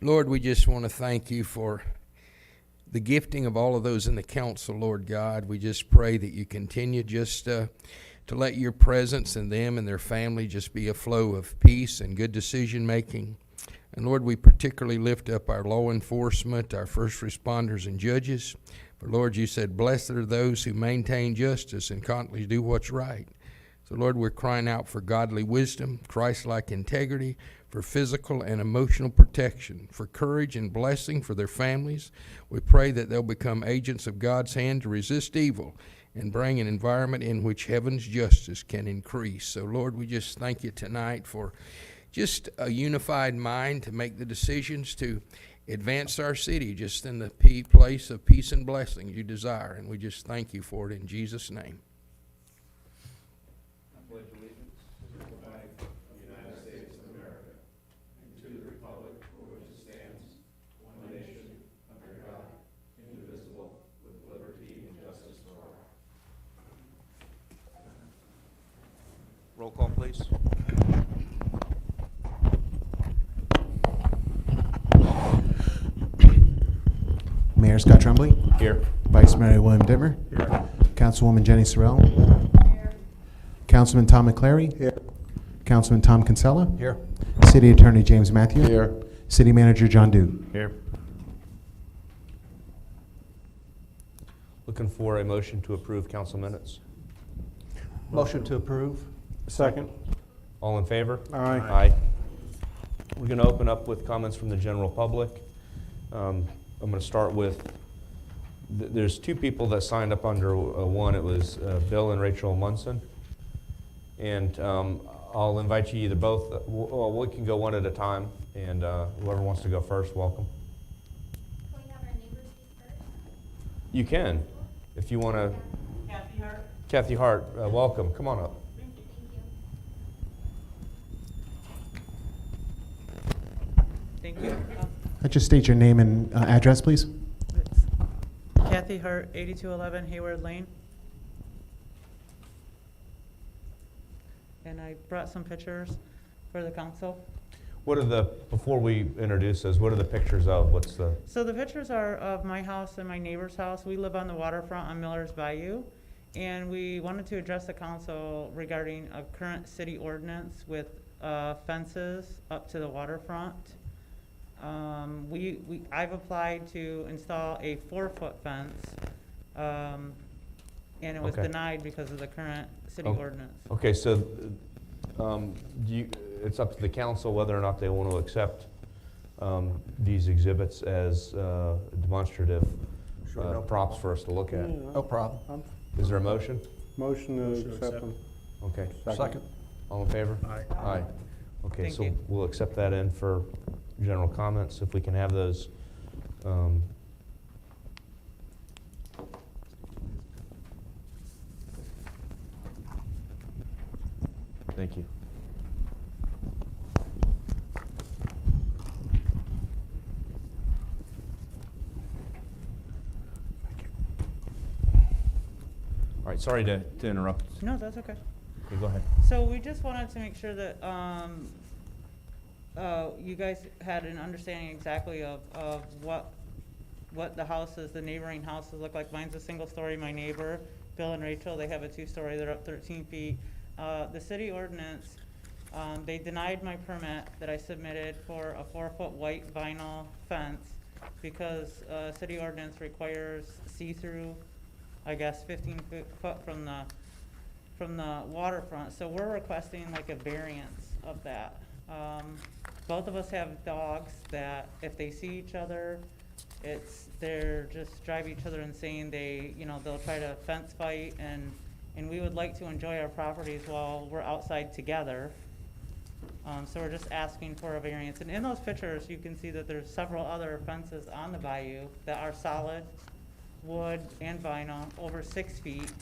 Lord, we just want to thank you for the gifting of all of those in the council, Lord God. We just pray that you continue just to let your presence in them and their family just be a flow of peace and good decision making. And Lord, we particularly lift up our law enforcement, our first responders and judges. For Lord, you said, blessed are those who maintain justice and constantly do what's right. So Lord, we're crying out for godly wisdom, Christ-like integrity, for physical and emotional protection, for courage and blessing for their families. We pray that they'll become agents of God's hand to resist evil and bring an environment in which heaven's justice can increase. So Lord, we just thank you tonight for just a unified mind to make the decisions to advance our city just in the place of peace and blessing you desire. And we just thank you for it in Jesus' name. I pledge allegiance to the flag of the United States of America and to the republic for which it stands, one nation, under God, indivisible, with liberty and justice for all. Roll call, please. Mayor Scott Tremblay. Here. Vice Mayor William Dimmer. Here. Councilwoman Jenny Sorrell. Here. Councilman Tom McClary. Here. Councilman Tom Kinsella. Here. City Attorney James Matthew. Here. City Manager John Dew. Here. Looking for a motion to approve council minutes. Motion to approve. Second. All in favor? Aye. Aye. We're going to open up with comments from the general public. I'm going to start with, there's two people that signed up under one. It was Bill and Rachel Munson. And I'll invite you either both, well, we can go one at a time, and whoever wants to go first, welcome. Can we have our neighbors speak first? You can, if you want to. Kathy Hart. Kathy Hart, welcome. Come on up. Thank you. Thank you. Just state your name and address, please. It's Kathy Hart, 8211 Hayward Lane. And I brought some pictures for the council. What are the, before we introduce those, what are the pictures of? What's the? So the pictures are of my house and my neighbor's house. We live on the waterfront on Miller's Bayou. And we wanted to address the council regarding a current city ordinance with fences up to the waterfront. I've applied to install a 4-foot fence, and it was Okay. denied because of the current city Okay. ordinance. Okay, so it's up to the council whether or not they want to accept these exhibits as demonstrative props for us to look at. No problem. Is there a motion? Motion to accept them. Okay. Second. All in favor? Aye. Aye. Okay, Thank so you. we'll accept that in for general comments, if we can have those. Thank you. All right, sorry to interrupt. No, that's okay. Okay, go ahead. So we just wanted to make sure that you guys had an understanding exactly of what the houses, the neighboring houses look like. Mine's a single story. My neighbor, Bill and Rachel, they have a 2-story. They're up 13 feet. The city ordinance, they denied my permit that I submitted for a 4-foot white vinyl fence because city ordinance requires see-through, I guess, 15 foot from the waterfront. So we're requesting like a variance of that. Both of us have dogs that if they see each other, they're just drive each other insane. They'll try to fence fight, and we would like to enjoy our properties while we're outside together. So we're just asking for a variance. And in those pictures, you can see that there's several other fences on the bayou that are solid wood and vinyl, over 6 feet.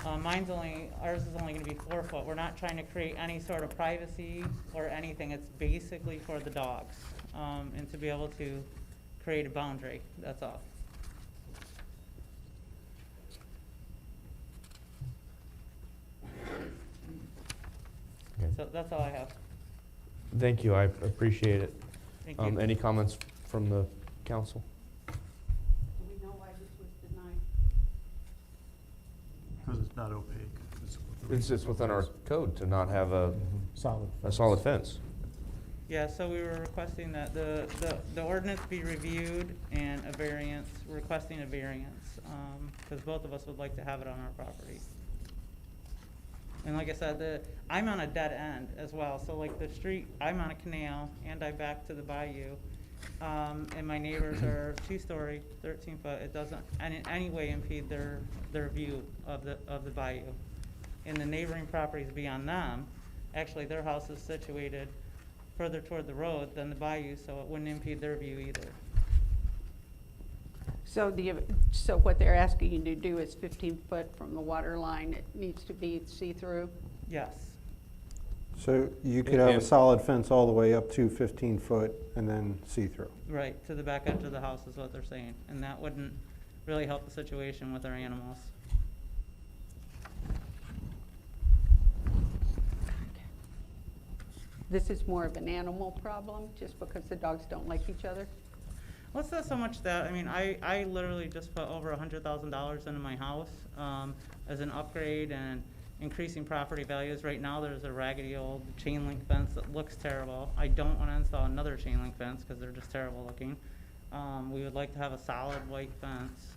Ours is only gonna be 4 foot. We're not trying to create any sort of privacy or anything. It's basically for the dogs, and to be able to create a boundary, that's all. Okay. So that's all I have. Thank you, I appreciate it. Thank you. Any comments from the council? Do we know why this was denied? Because it's not opaque. It's within our code to not have a solid fence. Yeah, so we were requesting that the ordinance be reviewed and a variance, requesting a variance, because both of us would like to have it on our property. And like I said, I'm on a dead end as well, so like the street, I'm on a canal and I back to the bayou. And my neighbors are 2-story, 13 foot, it doesn't in any way impede their view of the bayou. And the neighboring properties beyond them, actually their house is situated further toward the road than the bayou, so it wouldn't impede their view either. So what they're asking you to do is 15 foot from the water line, it needs to be see-through? Yes, So you could have a And- solid fence all the way up to 15 foot and then see-through. right, to the back edge of the house is what they're saying, and that wouldn't really help the situation with our animals. This is more of an animal problem, just because the dogs don't like each other? Well, it's not so much that, I mean, I literally just put over $100,000 into my house, as an upgrade and increasing property values. Right now, there's a raggedy old chain link fence that looks terrible. I don't wanna install another chain link fence, cause they're just terrible looking. We would like to have a solid white fence,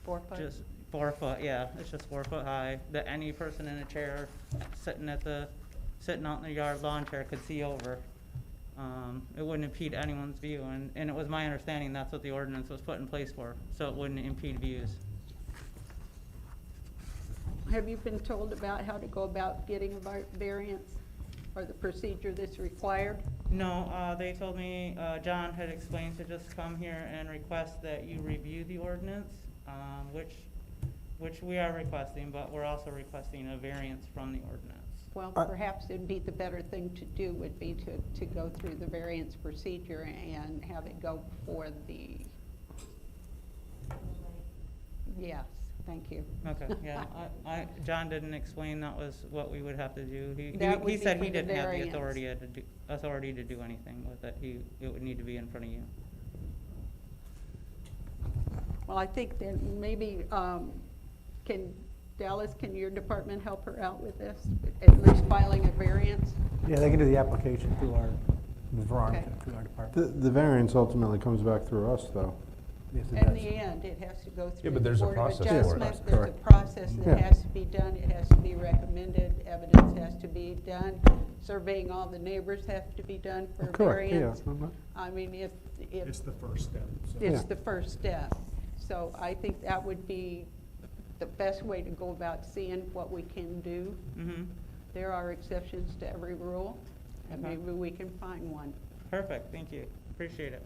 4 foot? just 4 foot, yeah, it's just 4 foot high, that any person in a chair sitting out in their yard lawn chair could see over. It wouldn't impede anyone's view, and it was my understanding that's what the ordinance was put in place for, so it wouldn't impede views. Have you been told about how to go about getting a variance, or the procedure that's required? No, they told me, John had explained to just come here and request that you review the ordinance, which we are requesting, but we're also requesting a variance from the ordinance. Well, perhaps it'd be the better thing to do would be to go through the variance procedure and have it go before the, yes, thank you. Okay, yeah, John didn't explain that was what we would have to do. That would He be said for he the didn't have the variance. authority to do anything with it. It would need to be in front of you. Well, I think that maybe, Dallas, can your department help her out with this? At least filing a variance? Yeah, they can do the application through our, Okay. through our department. The variance ultimately comes back through us, though. Yes, it In does. the end, it has to go through but the there's a Board of process for it. Adjustment. There's a Correct. process Yeah. that has to be done. It has to be recommended. Evidence has to be done. Surveying all the neighbors have to be done for a Correct, yeah. variance. I mean, if It's the first step. So. it's Yeah. the first step. So I think that would be the best way to go about seeing what we can do. Mm-hmm. There are exceptions to every rule, and Okay. maybe we can find one. Perfect, thank you. Appreciate it.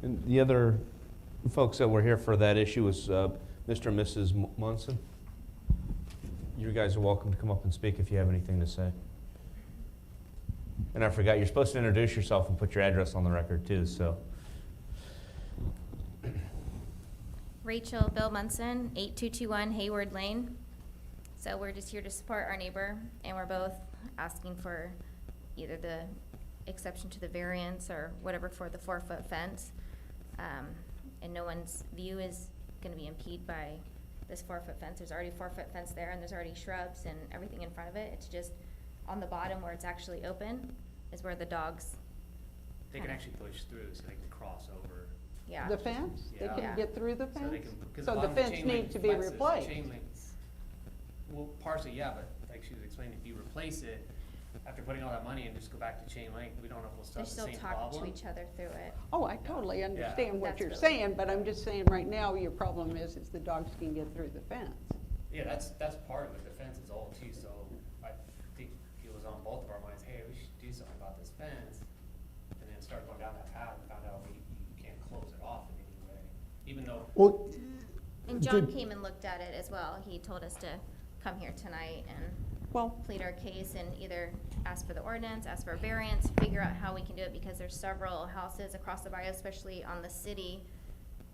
And the other folks that were here for that issue was Mr. and Mrs. Munson. You guys are welcome to come up and speak if you have anything to say. And I forgot, you're supposed to introduce yourself and put your address on the record too, so. Rachel Bill Munson, 8221 Hayward Lane. So we're just here to support our neighbor, and we're both asking for either the exception to the variance or whatever for the 4-foot fence. And no one's view is gonna be impeded by this 4-foot fence. There's already a 4-foot fence there, and there's already shrubs and everything in front of it. It's just on the bottom where it's actually open is where the dogs, They can actually push through so they can cross over. yeah. The fence? They Yeah. can get through the So they fence? can, because So the along fence chain link needs to be fences, the replaced. chain links, well, partially, yeah, but like she was explaining, if you replace it, after putting all that money and just go back to chain link, we don't know if we'll They start the still same talk problem. to each other through it. Oh, I totally understand what That's you're really- saying, but I'm just saying right now, your problem is the dogs can get through the fence. Yeah, that's part of it, the fence is old too, so I think it was on both of our minds, hey, we should do something about this fence. And then start going down that path and found out you can't close it off in any way, even though Well, And John came and looked at it as well. He told us to come here tonight and Well, plead our case and either ask for the ordinance, ask for a variance, figure out how we can do it, because there's several houses across the bayou, especially on the city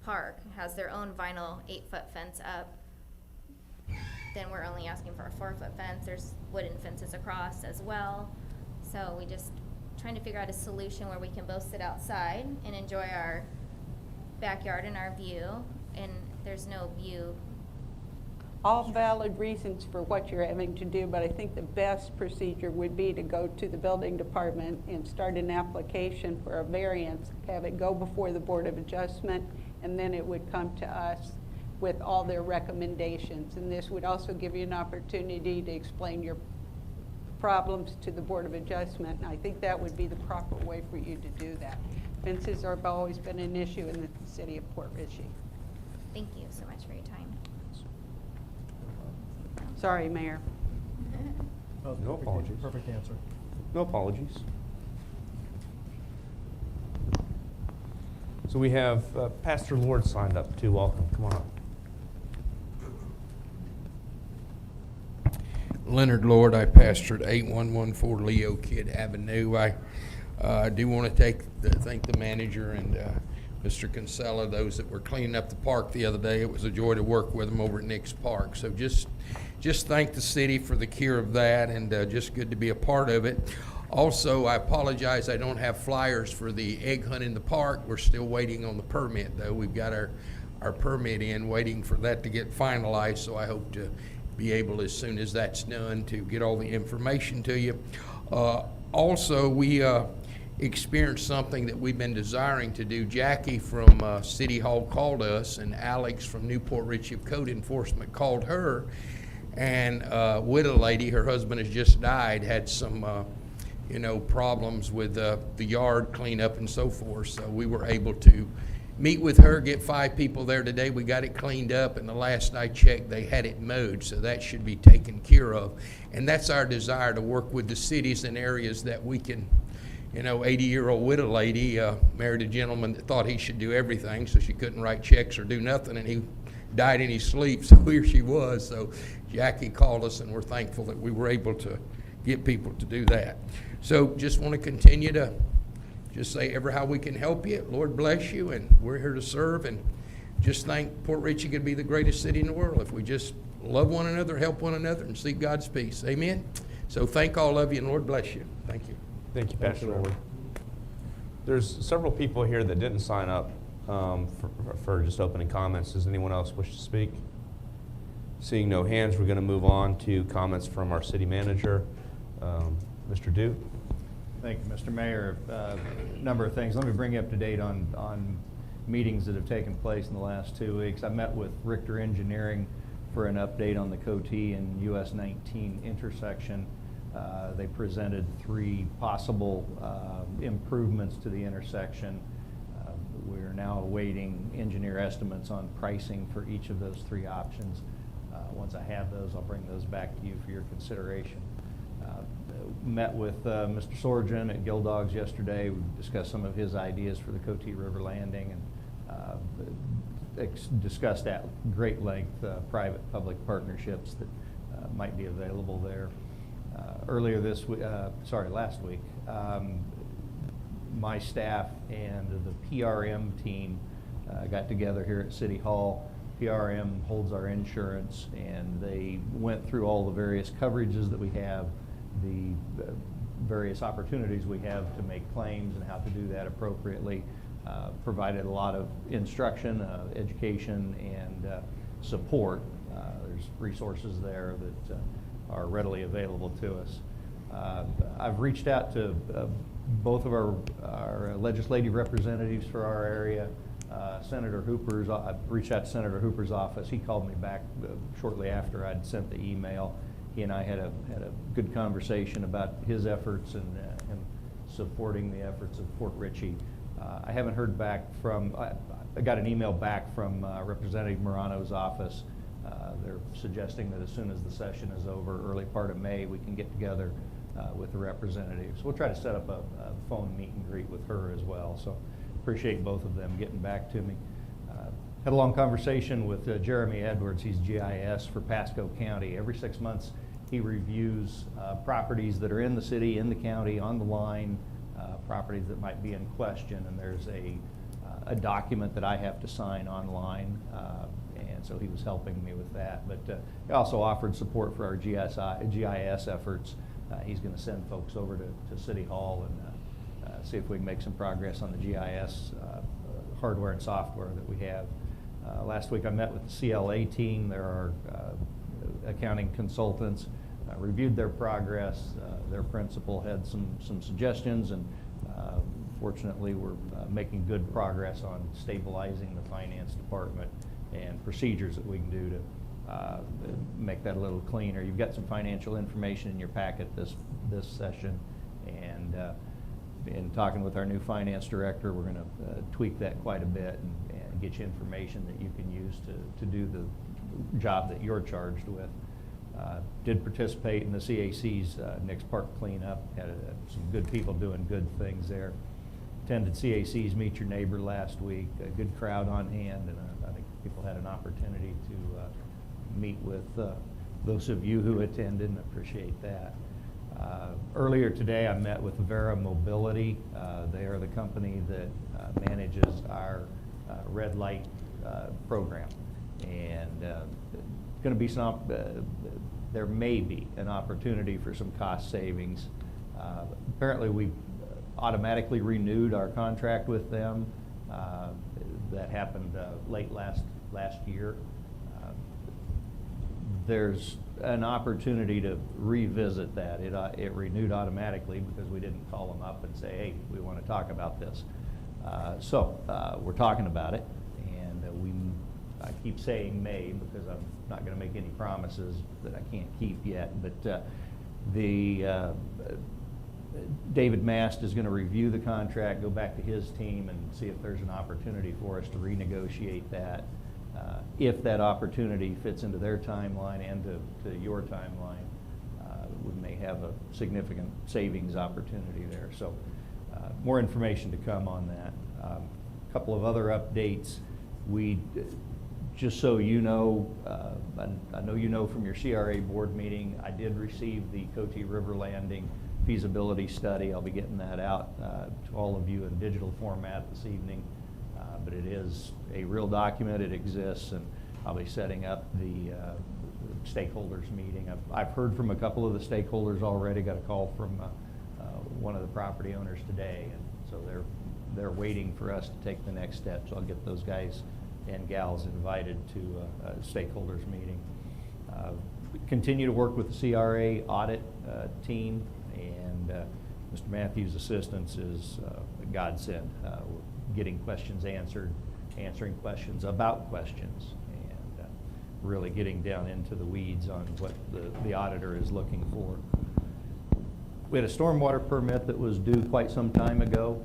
park, has their own vinyl 8-foot fence up. Then we're only asking for a 4-foot fence. There's wooden fences across as well. So we just trying to figure out a solution where we can both sit outside and enjoy our backyard and our view, and there's no view. All valid reasons for what you're having to do, but I think the best procedure would be to go to the building department and start an application for a variance, have it go before the Board of Adjustment, and then it would come to us with all their recommendations. And this would also give you an opportunity to explain your problems to the Board of Adjustment, and I think that would be the proper way for you to do that. Fences have always been an issue in the city of Port Richey. Thank you so much for your time. Sorry, Mayor. Oh, No perfect- apologies. Perfect answer. No apologies. So we have Pastor Lord signed up too. Welcome. Come on up. Leonard Lord, I pastored 8114 Leo Kidd Avenue. I do want to thank the manager and Mr. Kinsella, those that were cleaning up the park the other day. It was a joy to work with them over at Nick's Park. So just thank the city for the care of that, and just good to be a part of it. Also, I apologize, I don't have flyers for the egg hunt in the park. We're still waiting on the permit, though. We've got our permit in, waiting for that to get finalized, so I hope to be able, as soon as that's done, to get all the information to you. Also, we experienced something that we've been desiring to do. Jackie from City Hall called us, and Alex from Newport Richie of Code Enforcement called her, and widow lady, her husband has just died, had some problems with the yard cleanup and so forth. So we were able to meet with her, get 5 people there today. We got it cleaned up, and the last I checked, they had it mowed, so that should be taken care of. And that's our desire, to work with the cities and areas that we can. 80-year-old widow lady married a gentleman that thought he should do everything, so she couldn't write checks or do nothing, and he died in his sleep, so here she was. So Jackie called us, and we're thankful that we were able to get people to do that. So just want to continue to just say ever how we can help you. Lord bless you, and we're here to serve, and just think Port Richey could be the greatest city in the world if we just love one another, help one another, and seek God's peace. Amen? So thank all of you, and Lord bless you. Thank you. Thank you, Pastor Lord. There's several people here that didn't sign up for just opening comments. Does anyone else wish to speak? Seeing no hands, we're going to move on to comments from our city manager, Mr. Duke. Thank you, Mr. Mayor. A number of things. Let me bring you up to date on meetings that have taken place in the last 2 weeks. I met with Richter Engineering for an update on the Coatee and US 19 intersection. They presented 3 possible improvements to the intersection. We are now awaiting engineer estimates on pricing for each of those 3 options. Once I have those, I'll bring those back to you for your consideration. Met with Mr. Sorgen at Gill Dogs yesterday. We discussed some of his ideas for the Coatee River Landing, and discussed at great length private-public partnerships that might be available there. Earlier this week, last week, my staff and the PRM team got together here at City Hall. PRM holds our insurance, and they went through all the various coverages that we have, the various opportunities we have to make claims and how to do that appropriately. Provided a lot of instruction, education, and support. There's resources there that are readily available to us. I've reached out to both of our legislative representatives for our area. I've reached out to Senator Hooper's office. He called me back shortly after I'd sent the email. He and I had a good conversation about his efforts and him supporting the efforts of Port Richey. I haven't heard back from, I got an email back from Representative Morano's office. They're suggesting that as soon as the session is over, early part of May, we can get together with the representatives. We'll try to set up a phone meet and greet with her as well. So appreciate both of them getting back to me. Had a long conversation with Jeremy Edwards. He's GIS for Pasco County. Every 6 months, he reviews properties that are in the city, in the county, on the line, properties that might be in question, and there's a document that I have to sign online, and so he was helping me with that. But he also offered support for our GIS efforts. He's going to send folks over to City Hall and see if we can make some progress on the GIS hardware and software that we have. Last week I met with the CLA team. There are accounting consultants, reviewed their progress. Their principal had some suggestions, and fortunately we're making good progress on stabilizing the finance department and procedures that we can do to make that a little cleaner. You've got some financial information in your packet this session, and in talking with our new finance director, we're going to tweak that quite a bit and get you information that you can use to do the job that you're charged with. Did participate in the CAC's Nick's Park cleanup. Had some good people doing good things there. Attended CAC's Meet Your Neighbor last week. A good crowd on hand, and I think people had an opportunity to meet with those of you who attended, and appreciate that. Earlier today, I met with Vera Mobility. They are the company that manages our red light program, and going to be some. There may be an opportunity for some cost savings. Apparently, we automatically renewed our contract with them. That happened late last year. There's an opportunity to revisit that. It renewed automatically because we didn't call them up and say, hey, we want to talk about this. So we're talking about it, and I keep saying may because I'm not going to make any promises that I can't keep yet. But David Mast is going to review the contract, go back to his team, and see if there's an opportunity for us to renegotiate that. If that opportunity fits into their timeline and to your timeline, we may have a significant savings opportunity there. So more information to come on that. A couple of other updates. Just so you know, I know you know from your CRA board meeting, I did receive the Cote River Landing feasibility study. I'll be getting that out to all of you in digital format this evening. But it is a real document. It exists, and I'll be setting up the stakeholders meeting. I've heard from a couple of the stakeholders already. Got a call from one of the property owners today, and so they're waiting for us to take the next steps. So I'll get those guys and gals invited to a stakeholders meeting. Continue to work with the CRA audit team, and Mr. Matthews' assistance is a godsend. Getting questions answered, answering questions about questions, and really getting down into the weeds on what the auditor is looking for. We had a stormwater permit that was due quite some time ago.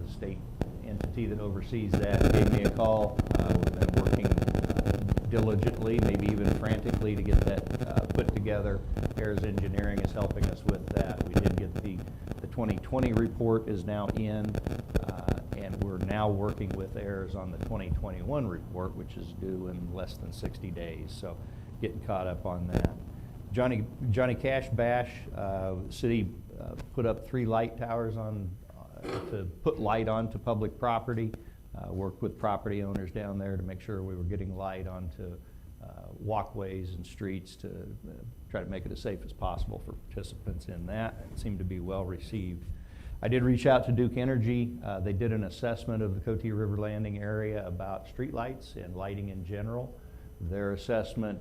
The state entity that oversees that gave me a call. We've been working diligently, maybe even frantically, to get that put together. Ayers Engineering is helping us with that. We did get the 2020 report is now in, and we're now working with Ayers on the 2021 report, which is due in less than 60 days. So getting caught up on that. Johnny Cash Bash, city put up 3 light towers to put light onto public property. Worked with property owners down there to make sure we were getting light onto walkways and streets to try to make it as safe as possible for participants in that. It seemed to be well received. I did reach out to Duke Energy. They did an assessment of the Cote River Landing area about streetlights and lighting in general. Their assessment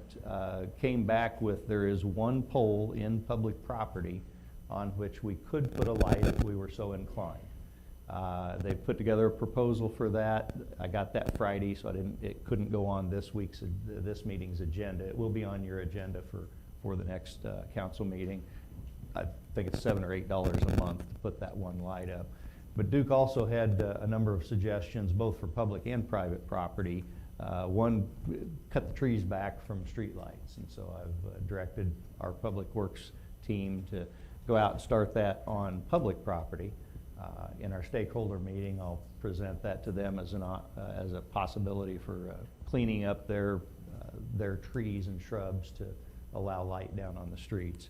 came back with there is 1 pole in public property on which we could put a light if we were so inclined. They put together a proposal for that. I got that Friday, so it couldn't go on this meeting's agenda. It will be on your agenda for the next council meeting. I think it's $7 or $8 a month to put that 1 light up. But Duke also had a number of suggestions, both for public and private property. One, cut the trees back from streetlights, and so I've directed our Public Works team to go out and start that on public property. In our stakeholder meeting, I'll present that to them as a possibility for cleaning up their trees and shrubs to allow light down on the streets.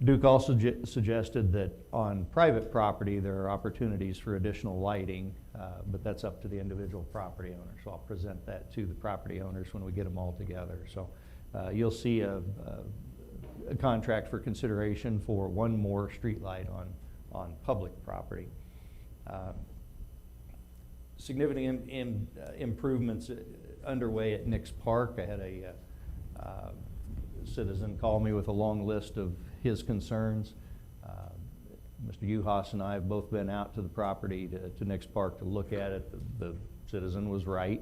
Duke also suggested that on private property there are opportunities for additional lighting, but that's up to the individual property owner. So I'll present that to the property owners when we get them all together. So you'll see a contract for consideration for 1 more street light on public property. Significant improvements underway at Nix Park. I had a citizen call me with a long list of his concerns. Mr. Uhas and I have both been out to the property to Nix Park to look at it. The citizen was right.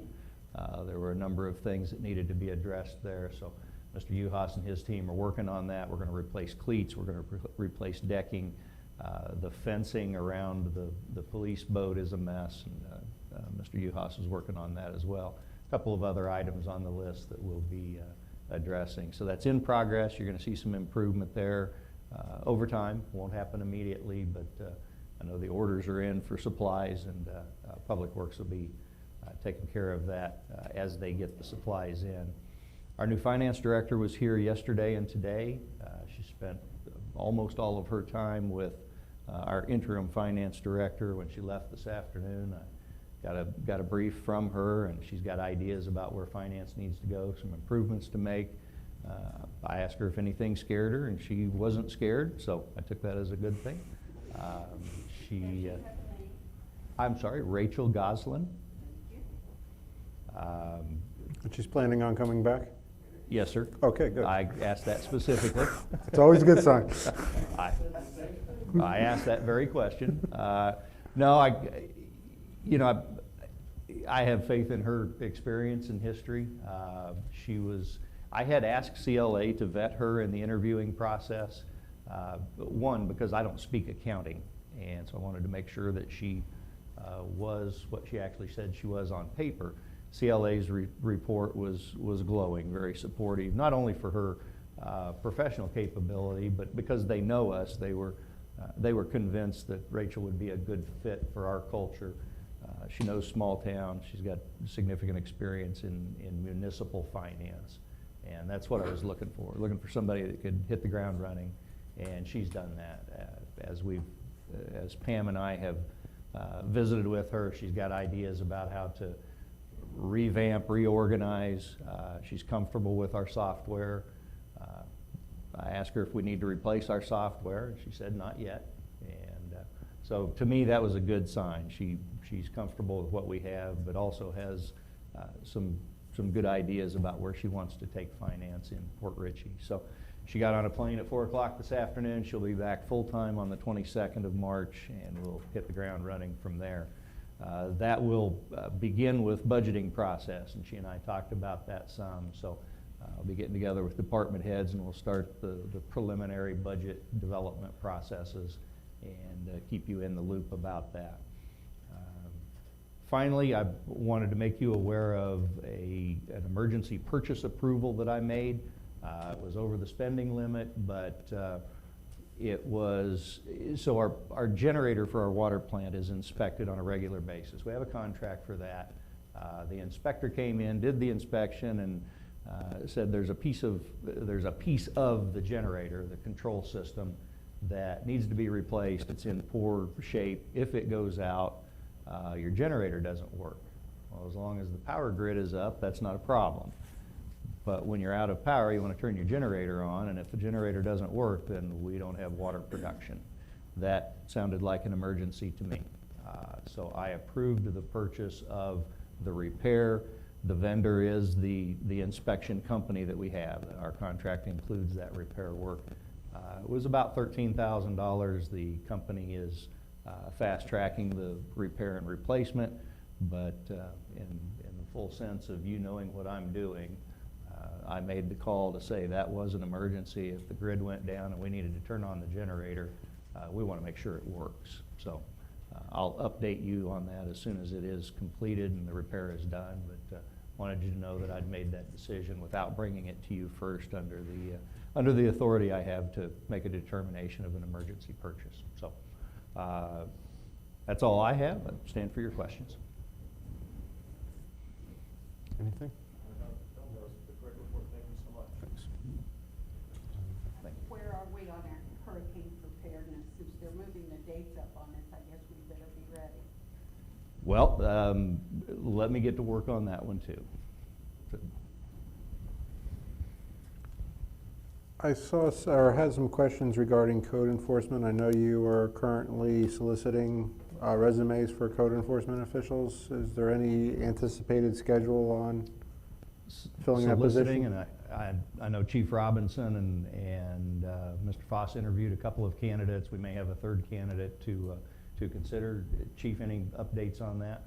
There were a number of things that needed to be addressed there. So Mr. Uhas and his team are working on that. We're going to replace cleats. We're going to replace decking. The fencing around the police boat is a mess, and Mr. Uhas is working on that as well. A couple of other items on the list that we'll be addressing. So that's in progress. You're going to see some improvement there over time. Won't happen immediately, but I know the orders are in for supplies, and Public Works will be taking care of that as they get the supplies in. Our new finance director was here yesterday and today. She spent almost all of her time with our interim finance director. When she left this afternoon, I got a brief from her, and she's got ideas about where finance needs to go, some improvements to make. I asked her if anything scared her, and she wasn't scared, so I took that as a good thing. I'm sorry, Rachel Goslin. And she's planning on coming back? Yes, sir. Okay, good. I asked that specifically. It's always a good sign. I asked that very question. No, I have faith in her experience and history. I had asked CLA to vet her in the interviewing process. One, because I don't speak accounting, and so I wanted to make sure that she was what she actually said she was on paper. CLA's report was glowing, very supportive, not only for her professional capability, but because they know us, they were convinced that Rachel would be a good fit for our culture. She knows small town. She's got significant experience in municipal finance, and that's what I was looking for somebody that could hit the ground running, and she's done that. As Pam and I have visited with her, she's got ideas about how to revamp, reorganize. She's comfortable with our software. I asked her if we need to replace our software, and she said not yet. And so to me, that was a good sign. She's comfortable with what we have, but also has some good ideas about where she wants to take finance in Port Richey. So she got on a plane at 4 o'clock this afternoon. She'll be back full-time on the 22nd of March, and we'll hit the ground running from there. That will begin with budgeting process, and she and I talked about that some. So I'll be getting together with department heads, and we'll start the preliminary budget development processes and keep you in the loop about that. Finally, I wanted to make you aware of an emergency purchase approval that I made. It was over the spending limit, but our generator for our water plant is inspected on a regular basis. We have a contract for that. The inspector came in, did the inspection, and said there's a piece of the generator, the control system, that needs to be replaced. It's in poor shape. If it goes out, your generator doesn't work. Well, as long as the power grid is up, that's not a problem. But when you're out of power, you want to turn your generator on, and if the generator doesn't work, then we don't have water production. That sounded like an emergency to me. So I approved the purchase of the repair. The vendor is the inspection company that we have. Our contract includes that repair work. It was about $13,000. The company is fast-tracking the repair and replacement, but in the full sense of you knowing what I'm doing, I made the call to say that was an emergency. If the grid went down and we needed to turn on the generator, we want to make sure it works. So I'll update you on that as soon as it is completed and the repair is done, but wanted you to know that I'd made that decision without bringing it to you first under the authority I have to make a determination of an emergency purchase. So that's all I have. I stand for your questions. Anything? Where are we on our hurricane preparedness? Since they're moving the dates up on us, I guess we better be ready. Well, let me get to work on that one too. I saw, or had some questions regarding code enforcement. I know you are currently soliciting resumes for code enforcement officials. Is there any anticipated schedule on filling that Soliciting, position? and I know Chief Robinson and Mr. Foss interviewed a couple of candidates. We may have a third candidate to consider. Chief, any updates on that?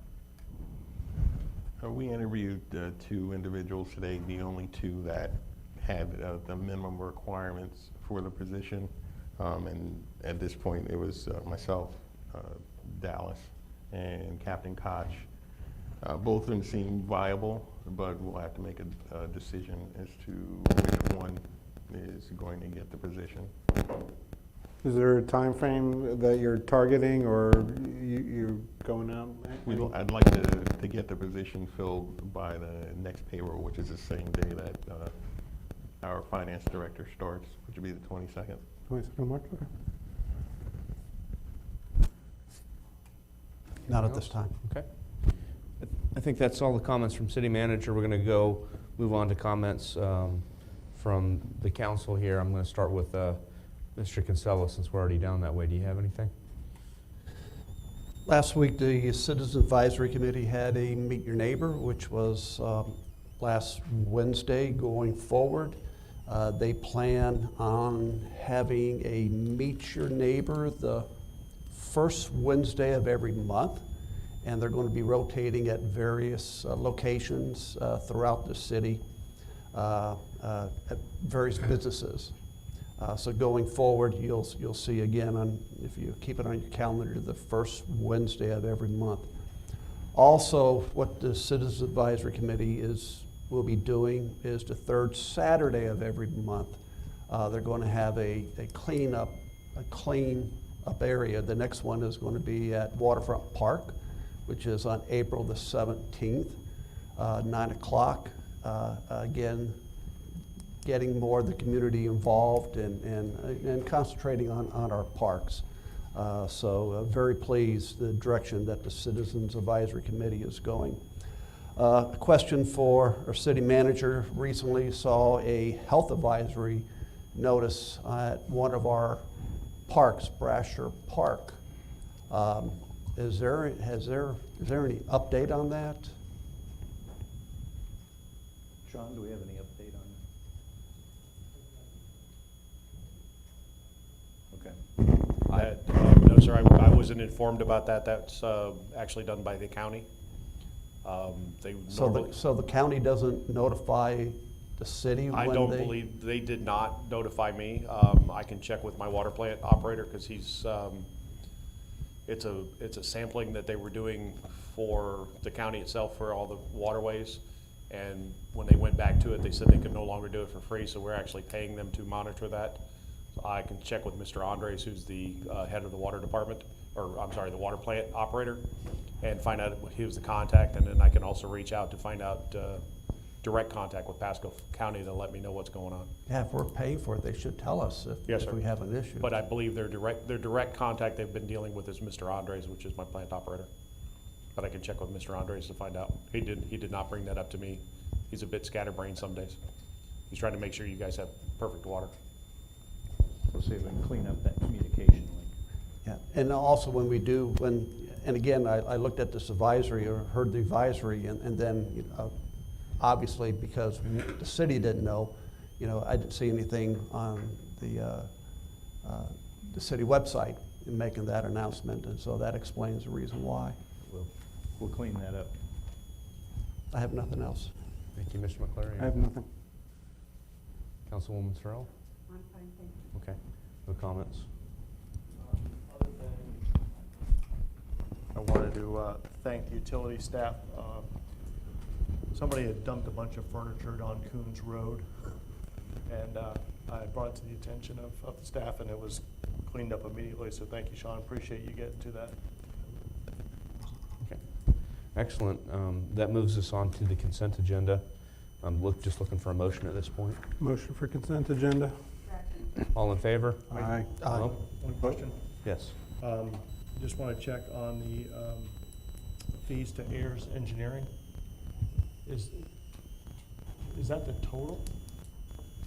We interviewed 2 individuals today, the only 2 that had the minimum requirements for the position. And at this point, it was myself, Dallas, and Captain Koch. Both of them seem viable, but we'll have to make a decision as to which one is going to get the position. Is there a time frame that you're targeting, or you're going out? I'd like to get the position filled by the next payroll, which is the same day that our finance director starts, which would be the 22nd. 22nd of March, okay. Not at this time. Okay. I think that's all the comments from city manager. We're going to move on to comments from the council here. I'm going to start with Mr. Kinsella, since we're already down that way. Do you have anything? Last week, the Citizens Advisory Committee had a Meet Your Neighbor, which was last Wednesday going forward. They plan on having a Meet Your Neighbor the first Wednesday of every month, and they're going to be rotating at various locations throughout the city at various businesses. So going forward, you'll see again, if you keep it on your calendar, the first Wednesday of every month. Also, what the Citizens Advisory Committee will be doing is the third Saturday of every month. They're going to have a clean up area. The next one is going to be at Waterfront Park, which is on April the 17th, 9 o'clock. Again, getting more of the community involved and concentrating on our parks. So very pleased the direction that the Citizens Advisory Committee is going. A question for our city manager. Recently saw a health advisory notice at one of our parks, Brasher Park. Is there any update on that? Sean, do we have any update on that? Okay. No, sir, I wasn't informed about that. That's actually done by the county. So the county doesn't notify the city when I don't believe they did not notify me. I can check with my water plant operator because he's, it's a sampling that they were doing for the county itself for all the waterways. And when they went back to it, they said they could no longer do it for free, so we're actually paying them to monitor that. So I can check with Mr. Andres, who's the head of the water department, or I'm sorry, the water plant operator, and find out he was the contact, and then I can also reach out to find out direct contact with Pasco County to let me know what's going on. Yeah, if we're paying for it, they should tell us Yes, if sir. we have an issue. But I believe their direct contact they've been dealing with is Mr. Andres, which is my plant operator. But I can check with Mr. Andres to find out. He did not bring that up to me. He's a bit scatterbrained some days. He's trying to make sure you guys have perfect water. We'll see if we can clean up that communication link. Yeah, and also when we do, and again, I looked at this advisory or heard the advisory, and then, obviously because the city didn't know, I didn't see anything on the city website in making that announcement, and so that explains the reason why. We'll clean that up. I have nothing else. Thank you, Mr. McClary. I have nothing. Councilwoman Sorrell? I'm fine, thank you. Okay. No comments? I wanted to thank the utility staff. Somebody had dumped a bunch of furniture on Coons Road, and I brought it to the attention of the staff, and it was cleaned up immediately, so thank you, Sean. Appreciate you getting to that. Okay. Excellent. That moves us on to the consent agenda. I'm just looking for a motion at this point. Motion for consent agenda? All in favor? Aye. No? One question. Yes. Just want to check on the fees to Ayers Engineering. Is that the total?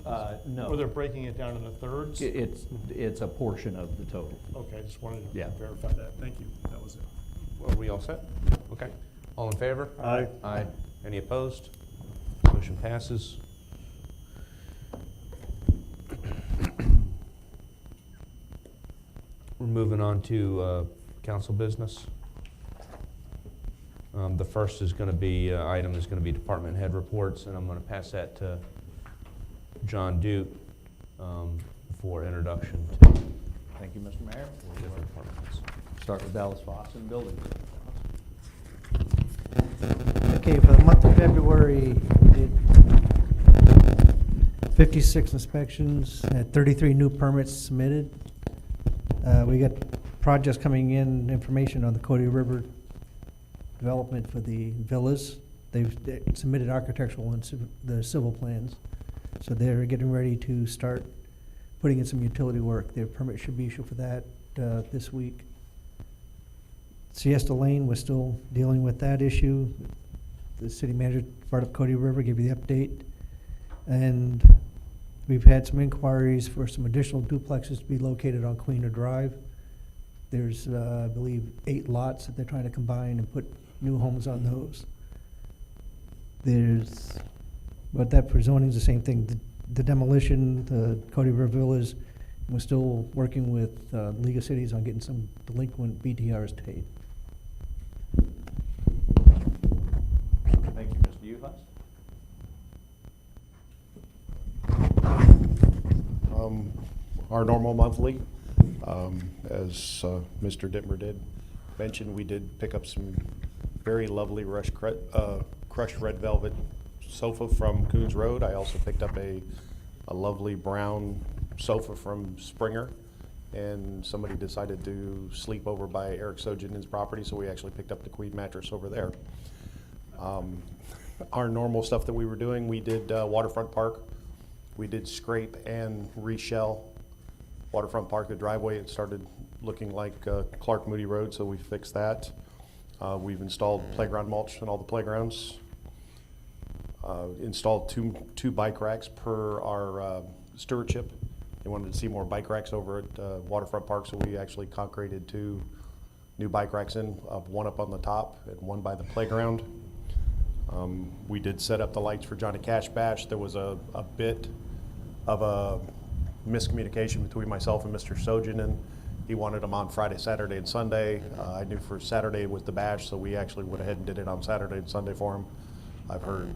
No. Or they're breaking it down into thirds? It's a portion of the total. Okay, just wanted to Yeah. verify that. Thank you. That was it. Are we all set? Okay. All in favor? Aye. Aye. Any opposed? Motion passes. We're moving on to council business. The first is going to be, item is going to be department head reports, and I'm going to pass that to John Duke for introduction to Thank you, Mr. Mayor. different departments. Start with Dallas Fawcett Building. Okay, for the month of February, we did 56 inspections, had 33 new permits submitted. We got projects coming in, information on the Cody River development for the villas. They've submitted architectural and the civil plans. So they're getting ready to start putting in some utility work. Their permit should be issued for that this week. Siesta Lane, we're still dealing with that issue. The city manager brought up Cody River, gave you the update. And we've had some inquiries for some additional duplexes to be located on Queener Drive. There's, I believe, 8 lots that they're trying to combine and put new homes on those. But that for zoning is the same thing. The demolition, the Cody River Villas, we're still working with League of Cities on getting some delinquent BTRs paid. Thank you, Mr. Uhas. Our normal monthly, as Mr. Dittmer did mention, we did pick up some very lovely crushed red velvet sofa from Coons Road. I also picked up a lovely brown sofa from Springer, and somebody decided to sleep over by Eric Sojanen's property, so we actually picked up the queen mattress over there. Our normal stuff that we were doing, we did Waterfront Park. We did scrape and reshell Waterfront Park, the driveway. It started looking like Clark Moody Road, so we fixed that. We've installed playground mulch in all the playgrounds. Installed two bike racks per our stewardship. They wanted to see more bike racks over at Waterfront Park, so we actually concreted 2 new bike racks in, one up on the top and one by the playground. We did set up the lights for Johnny Cash Bash. There was a bit of a miscommunication between myself and Mr. Sojanen. He wanted them on Friday, Saturday, and Sunday. I knew for Saturday was the bash, so we actually went ahead and did it on Saturday and Sunday for him. I've heard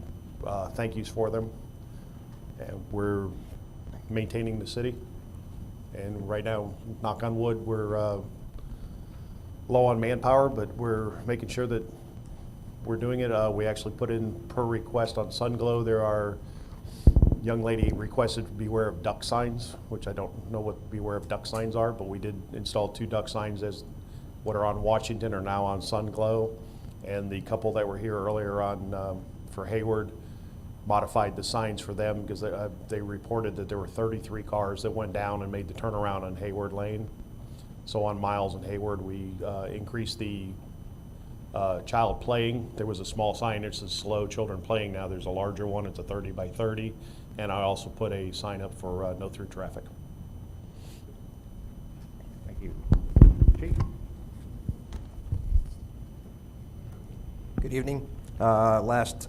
thank yous for them. And we're maintaining the city. And right now, knock on wood, we're low on manpower, but we're making sure that we're doing it. We actually put in per request on Sunglow. There are young lady requested beware of duck signs, which I don't know what beware of duck signs are, but we did install 2 duck signs as what are on Washington are now on Sunglow. And the couple that were here earlier on for Hayward modified the signs for them because they reported that there were 33 cars that went down and made the turnaround on Hayward Lane. So on Miles and Hayward, we increased the child playing. There was a small sign that says slow children playing. Now there's a larger one. It's a 30 by 30. And I also put a sign up for no through traffic. Thank you. Chief? Good evening. Last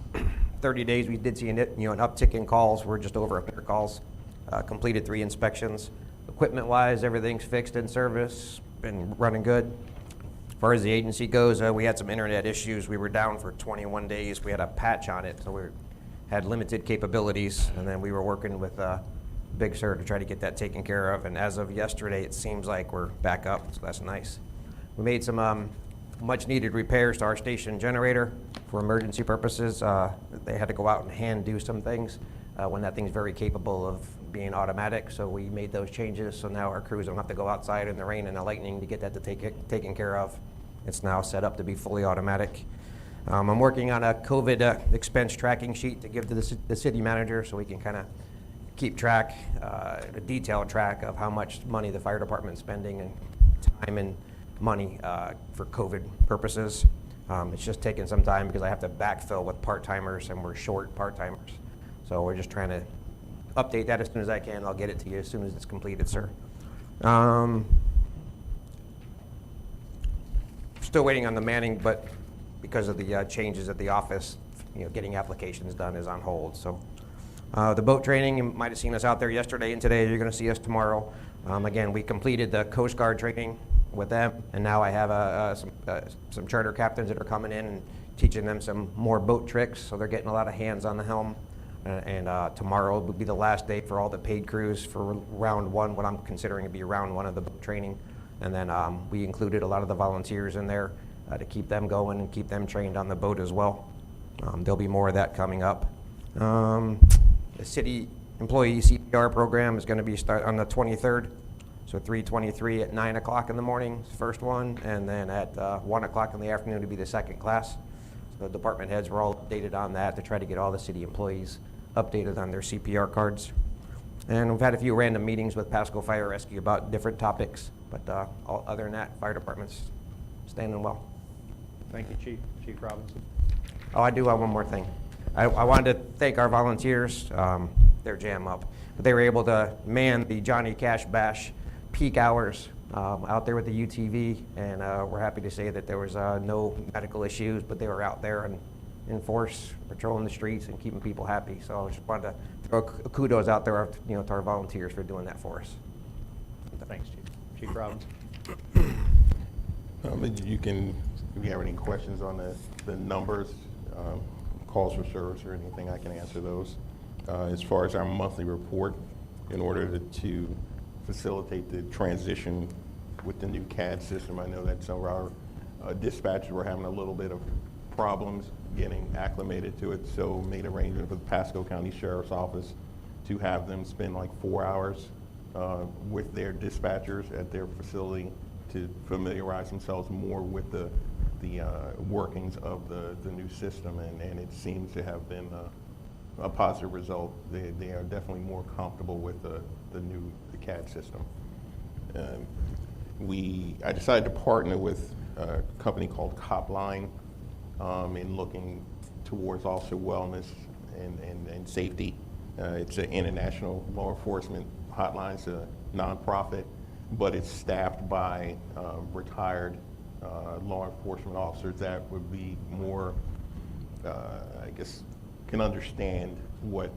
30 days, we did see an uptick in calls. We're just over 100 calls. Completed 3 inspections. Equipment-wise, everything's fixed in service, been running good. As far as the agency goes, we had some internet issues. We were down for 21 days. We had a patch on it, so we had limited capabilities, and then we were working with Big Sur to try to get that taken care of. And as of yesterday, it seems like we're back up, so that's nice. We made some much-needed repairs to our station generator for emergency purposes. They had to go out and hand do some things when that thing's very capable of being automatic, so we made those changes, so now our crews don't have to go outside in the rain and the lightning to get that taken care of. It's now set up to be fully automatic. I'm working on a COVID expense tracking sheet to give to the city manager so we can kind of keep track, a detailed track of how much money the fire department's spending and time and money for COVID purposes. It's just taking some time because I have to backfill with part-timers and we're short part-timers. So we're just trying to update that as soon as I can. I'll get it to you as soon as it's completed, sir. Still waiting on the manning, but because of the changes at the office, getting applications done is on hold. So the boat training, you might have seen us out there yesterday and today. You're going to see us tomorrow. Again, we completed the Coast Guard training with them, and now I have some charter captains that are coming in and teaching them some more boat tricks. So they're getting a lot of hands on the helm. And tomorrow will be the last day for all the paid crews for round one, what I'm considering to be round one of the boat training. And then we included a lot of the volunteers in there to keep them going and keep them trained on the boat as well. There'll be more of that coming up. The city employee CPR program is going to be start on the 23rd. So 3:23 at 9 o'clock in the morning, first one, and then at 1 o'clock in the afternoon to be the second class. So the department heads were all updated on that to try to get all the city employees updated on their CPR cards. And we've had a few random meetings with Pasco Fire Rescue about different topics, but other than that, fire department's standing well. Thank you, Chief. Chief Robinson. Oh, I do have one more thing. I wanted to thank our volunteers. They're jam up, but they were able to man the Johnny Cash Bash peak hours out there with the UTV, and we're happy to say that there was no medical issues, but they were out there and in force, patrolling the streets and keeping people happy. So I just wanted to throw kudos out there, to our volunteers for doing that for us. Thanks, Chief. Chief Robinson. If you have any questions on the numbers, calls for service or anything, I can answer those. As far as our monthly report, in order to facilitate the transition with the new CAD system, I know that some of our dispatchers were having a little bit of problems getting acclimated to it, so made arrangements with Pasco County Sheriff's Office to have them spend like 4 hours with their dispatchers at their facility to familiarize themselves more with the workings of the new system, and it seems to have been a positive result. They are definitely more comfortable with the CAD system. I decided to partner with a company called Copline in looking towards also wellness and safety. It's an international law enforcement hotline. It's a nonprofit, but it's staffed by retired law enforcement officers that would be more, can understand what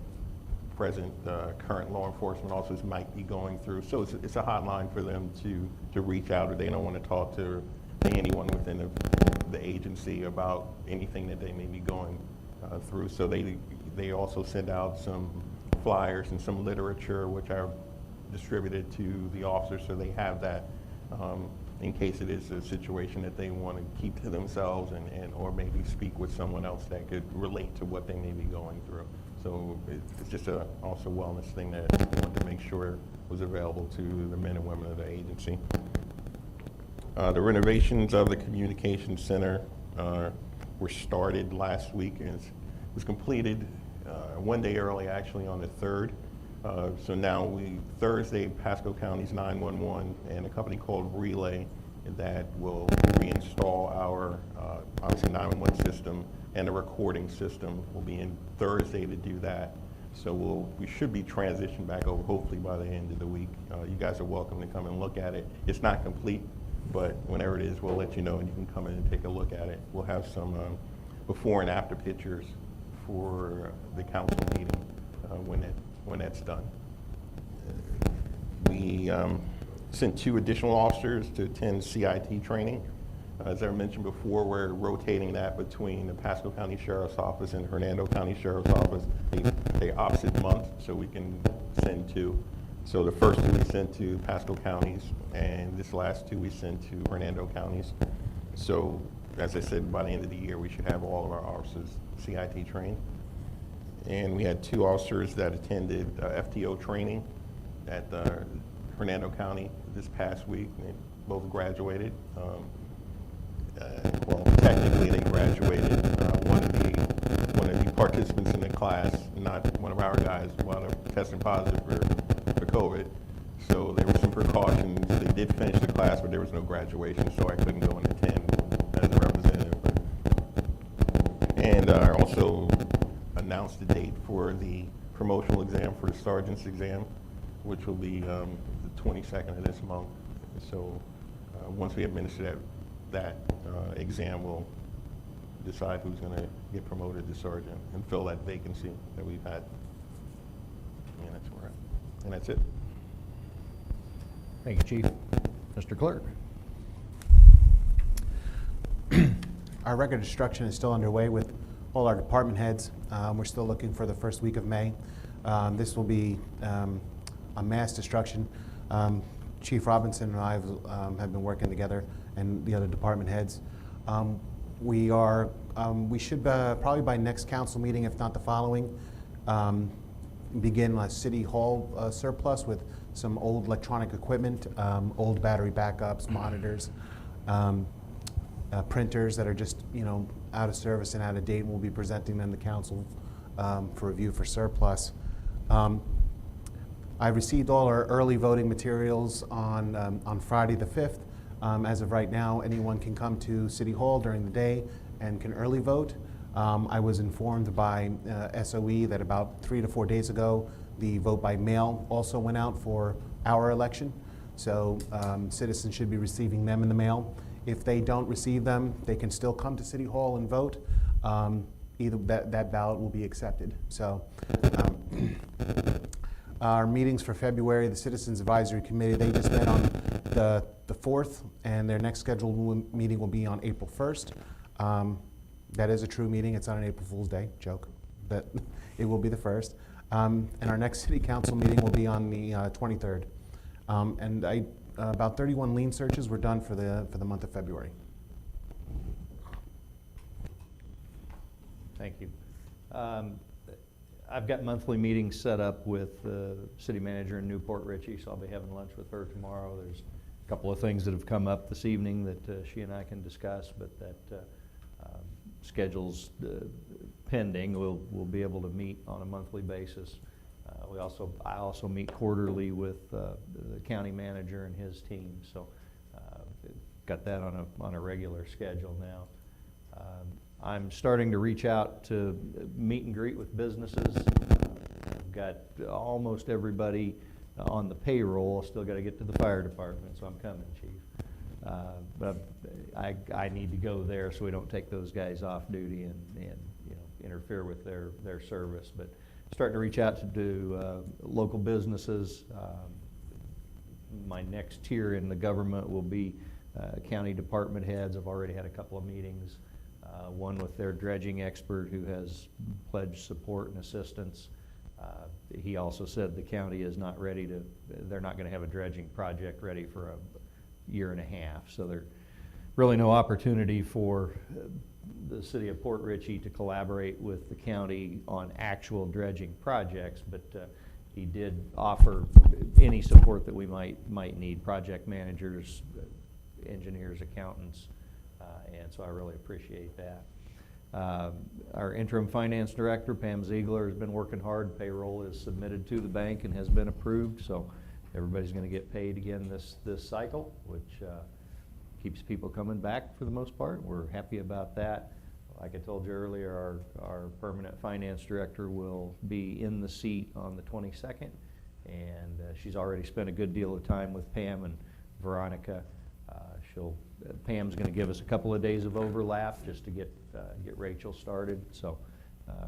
current law enforcement officers might be going through. So it's a hotline for them to reach out if they don't want to talk to anyone within the agency about anything that they may be going through. So they also send out some flyers and some literature which are distributed to the officers, so they have that in case it is a situation that they want to keep to themselves and or maybe speak with someone else that could relate to what they may be going through. So it's just also a wellness thing that I wanted to make sure was available to the men and women of the agency. The renovations of the communication center were started last week, and it was completed one day early, actually on the 3rd. So now Thursday, Pasco County's 911 and a company called Relay that will reinstall our obviously 911 system and a recording system will be in Thursday to do that. So we should be transitioned back over hopefully by the end of the week. You guys are welcome to come and look at it. It's not complete, but whenever it is, we'll let you know and you can come in and take a look at it. We'll have some before and after pictures for the council meeting when that's done. We sent 2 additional officers to attend CIT training. As I mentioned before, we're rotating that between the Pasco County Sheriff's Office and Hernando County Sheriff's Office. They opposite month, so we can send 2. So the first 2 we sent to Pasco counties, and this last 2 we sent to Hernando counties. So, as I said, by the end of the year, we should have all of our officers CIT trained. And we had 2 officers that attended FTO training at Hernando County this past week. They both graduated. Well, technically they graduated. One of the participants in the class, not one of our guys, wound up testing positive for COVID. So there were some precautions. They did finish the class, but there was no graduation, so I couldn't go and attend as a representative. And I also announced the date for the promotional exam for the sergeant's exam, which will be the 22nd of this month. So once we administer that exam, we'll decide who's going to get promoted to sergeant and fill that vacancy that we've had. And that's where, and that's it. Thank you, Chief. Mr. Clerk. Our record destruction is still underway with all our department heads. We're still looking for the first week of May. This will be a mass destruction. Chief Robinson and I have been working together, and the other department heads. We should probably by next council meeting, if not the following, begin a city hall surplus with some old electronic equipment, old battery backups, monitors, printers that are just out of service and out of date. We'll be presenting them to council for review for surplus. I received all our early voting materials on Friday the 5th. As of right now, anyone can come to City Hall during the day and can early vote. I was informed by SOE that about 3 to 4 days ago, the vote by mail also went out for our election. So citizens should be receiving them in the mail. If they don't receive them, they can still come to City Hall and vote. Either that ballot will be accepted. So our meetings for February, the Citizens Advisory Committee, they just met on the 4th, and their next scheduled meeting will be on April 1st. That is a true meeting. It's not an April Fool's Day joke, but it will be the 1st. And our next City Council meeting will be on the 23rd. And about 31 lien searches were done for the month of February. Thank you. I've got monthly meetings set up with the city manager in Newport, Richie, so I'll be having lunch with her tomorrow. There's a couple of things that have come up this evening that she and I can discuss, but that schedule's pending. We'll be able to meet on a monthly basis. I also meet quarterly with the county manager and his team, so got that on a regular schedule now. I'm starting to reach out to meet and greet with businesses. I've got almost everybody on the payroll. Still got to get to the fire department, so I'm coming, Chief. But I need to go there so we don't take those guys off duty and interfere with their service. But starting to reach out to local businesses. My next tier in the government will be county department heads. I've already had a couple of meetings. One with their dredging expert who has pledged support and assistance. He also said the county is not ready they're not going to have a dredging project ready for a year and a half. So there's really no opportunity for the city of Port Richey to collaborate with the county on actual dredging projects, but he did offer any support that we might need, project managers, engineers, accountants, and so I really appreciate that. Our interim finance director, Pam Ziegler, has been working hard. Payroll is submitted to the bank and has been approved, so everybody's going to get paid again this cycle, which keeps people coming back for the most part. We're happy about that. Like I told you earlier, our permanent finance director will be in the seat on the 22nd, and she's already spent a good deal of time with Pam and Veronica. Pam's going to give us a couple of days of overlap just to get Rachel started. So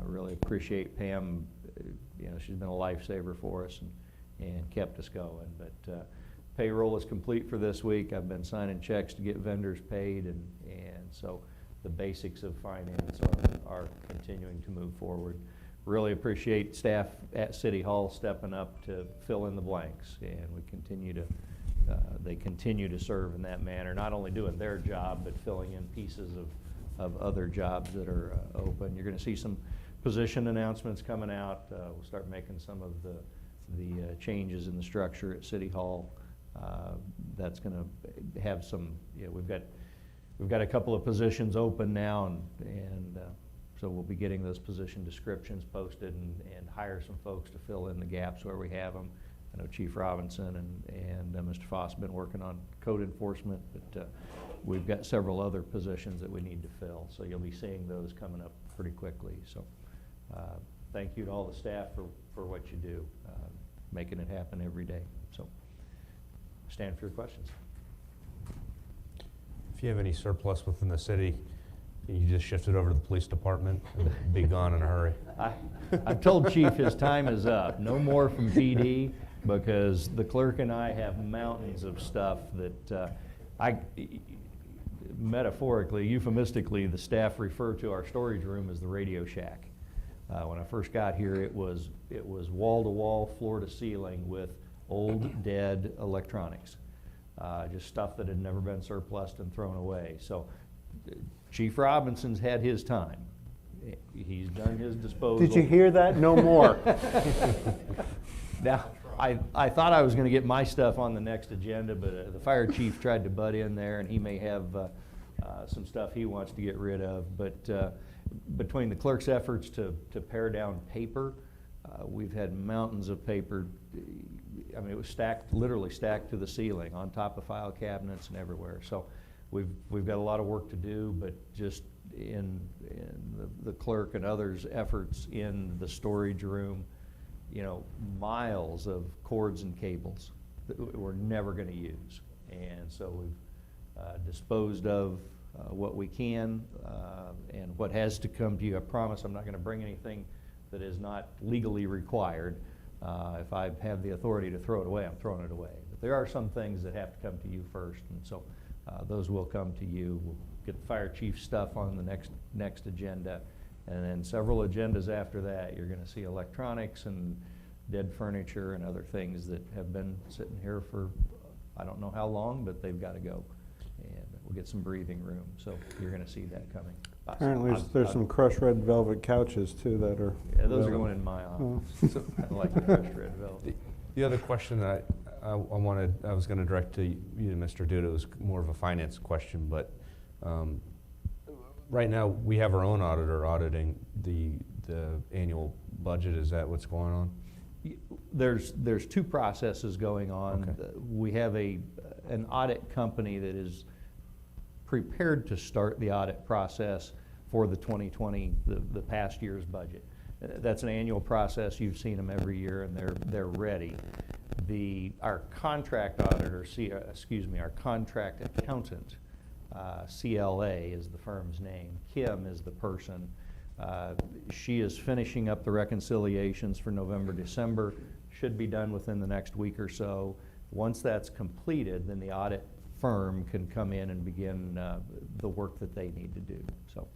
really appreciate Pam. She's been a lifesaver for us and kept us going. But payroll is complete for this week. I've been signing checks to get vendors paid, and so the basics of finance are continuing to move forward. Really appreciate staff at City Hall stepping up to fill in the blanks, and they continue to serve in that manner, not only doing their job, but filling in pieces of other jobs that are open. You're going to see some position announcements coming out. We'll start making some of the changes in the structure at City Hall. That's going to have some, we've got a couple of positions open now, and so we'll be getting those position descriptions posted and hire some folks to fill in the gaps where we have them. I know Chief Robinson and Mr. Foss have been working on code enforcement, but we've got several other positions that we need to fill. So you'll be seeing those coming up pretty quickly. So thank you to all the staff for what you do, making it happen every day. So, stand for your questions. If you have any surplus within the city, you just shift it over to the police department and be gone in a hurry. I've told Chief his time is up. No more from PD, because the clerk and I have mountains of stuff that metaphorically, euphemistically, the staff refer to our storage room as the Radio Shack. When I first got here, it was wall-to-wall, floor-to-ceiling with old, dead electronics. Just stuff that had never been surplused and thrown away. So Chief Robinson's had his time. He's done his disposal. Did you hear that? No more. Now, I thought I was going to get my stuff on the next agenda, but the fire chief tried to butt in there, and he may have some stuff he wants to get rid of. But between the clerk's efforts to pare down paper, we've had mountains of paper. I mean, it was stacked, literally stacked to the ceiling, on top of file cabinets and everywhere. So we've got a lot of work to do, but just in the clerk and others' efforts in the storage room, you know, miles of cords and cables that we're never going to use. And so we've disposed of what we can, and what has to come to you. I promise I'm not going to bring anything that is not legally required. If I have the authority to throw it away, I'm throwing it away. But there are some things that have to come to you first, and so those will come to you. We'll get the fire chief stuff on the next agenda, and then several agendas after that, you're going to see electronics and dead furniture and other things that have been sitting here for I don't know how long, but they've got to go. And we'll get some breathing room, so you're going to see that coming. Apparently, there's some crushed red velvet couches too that are. Yeah, those are going in my office. Oh. I like the crushed red velvet. The other question that I was going to direct to you, Mr. Duda, was more of a finance question, but right now we have our own auditor auditing the annual budget. Is that what's going on? There's two processes going on. Okay. We have an audit company that is prepared to start the audit process for the 2020, the past year's budget. That's an annual process. You've seen them every year, and they're ready. Our contract auditor, our contract accountant, CLA is the firm's name. Kim is the person. She is finishing up the reconciliations for November, December. Should be done within the next week or so. Once that's completed, then the audit firm can come in and begin the work that they need to do. So,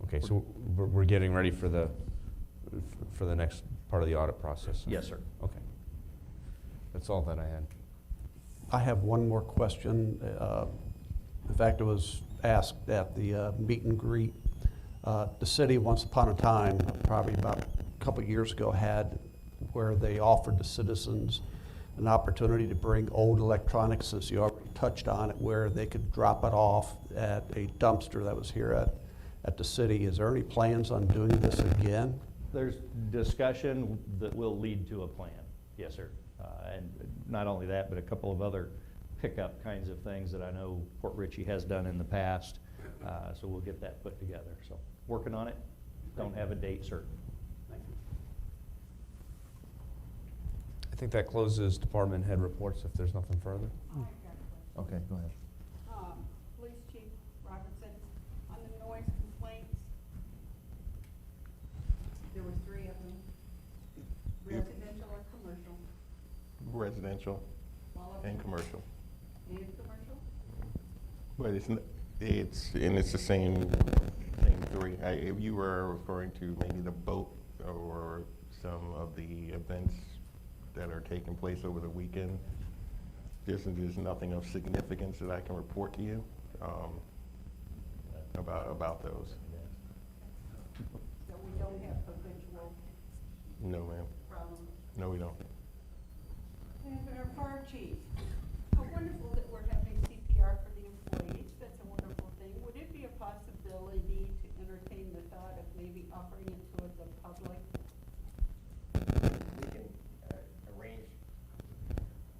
Okay, so we're getting ready for the next part of the audit process. yes, sir. Okay, that's all that I had. I have one more question. In fact, it was asked at the meet and greet. The city, once upon a time, probably about a couple of years ago, had where they offered the citizens an opportunity to bring old electronics, since you already touched on it, where they could drop it off at a dumpster that was here at the city. Is there any plans on doing this again? There's discussion that will lead to a plan. Yes, sir. And not only that, but a couple of other pickup kinds of things that I know Port Richie has done in the past. So we'll get that put together. So working on it. Don't have a date certain. I think that closes department head reports if there's nothing further. Okay, go ahead. Police Chief Robertson, on the noise complaints, there were 3 of them, residential or commercial? Residential All of and them? commercial. And commercial? But it's the same 3. If you were referring to maybe the boat or some of the events that are taking place over the weekend, there's nothing of significance that I can report to you about those. So we don't have habitual No, ma'am. problems? No, we don't. And our fire chief, how wonderful that we're having CPR for the employees. That's a wonderful thing. Would it be a possibility to entertain the thought of maybe offering it to the public? We can arrange.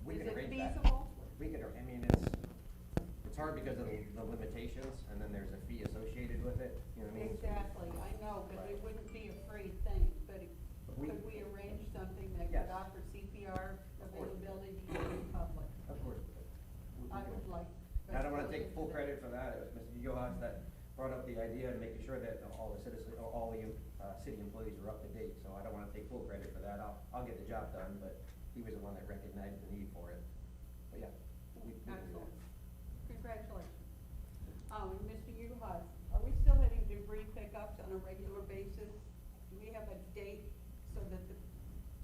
Is it feasible? We could, I mean, it's hard because of the limitations, and then there's a fee associated with it, you know what I mean? Exactly, I know, but it wouldn't be a free thing. like. I don't want to take full credit for that. It was Mr. Yohas that brought up the idea of making sure that all the citizens, all the city employees were up to date. So I don't want to take full credit for that. I'll get the job done, but he was the one that recognized the need for it. But yeah, we can do Excellent. that. Congratulations. Mr. Uhas, are we still having debris pickups on a regular basis? Do we have a date so that the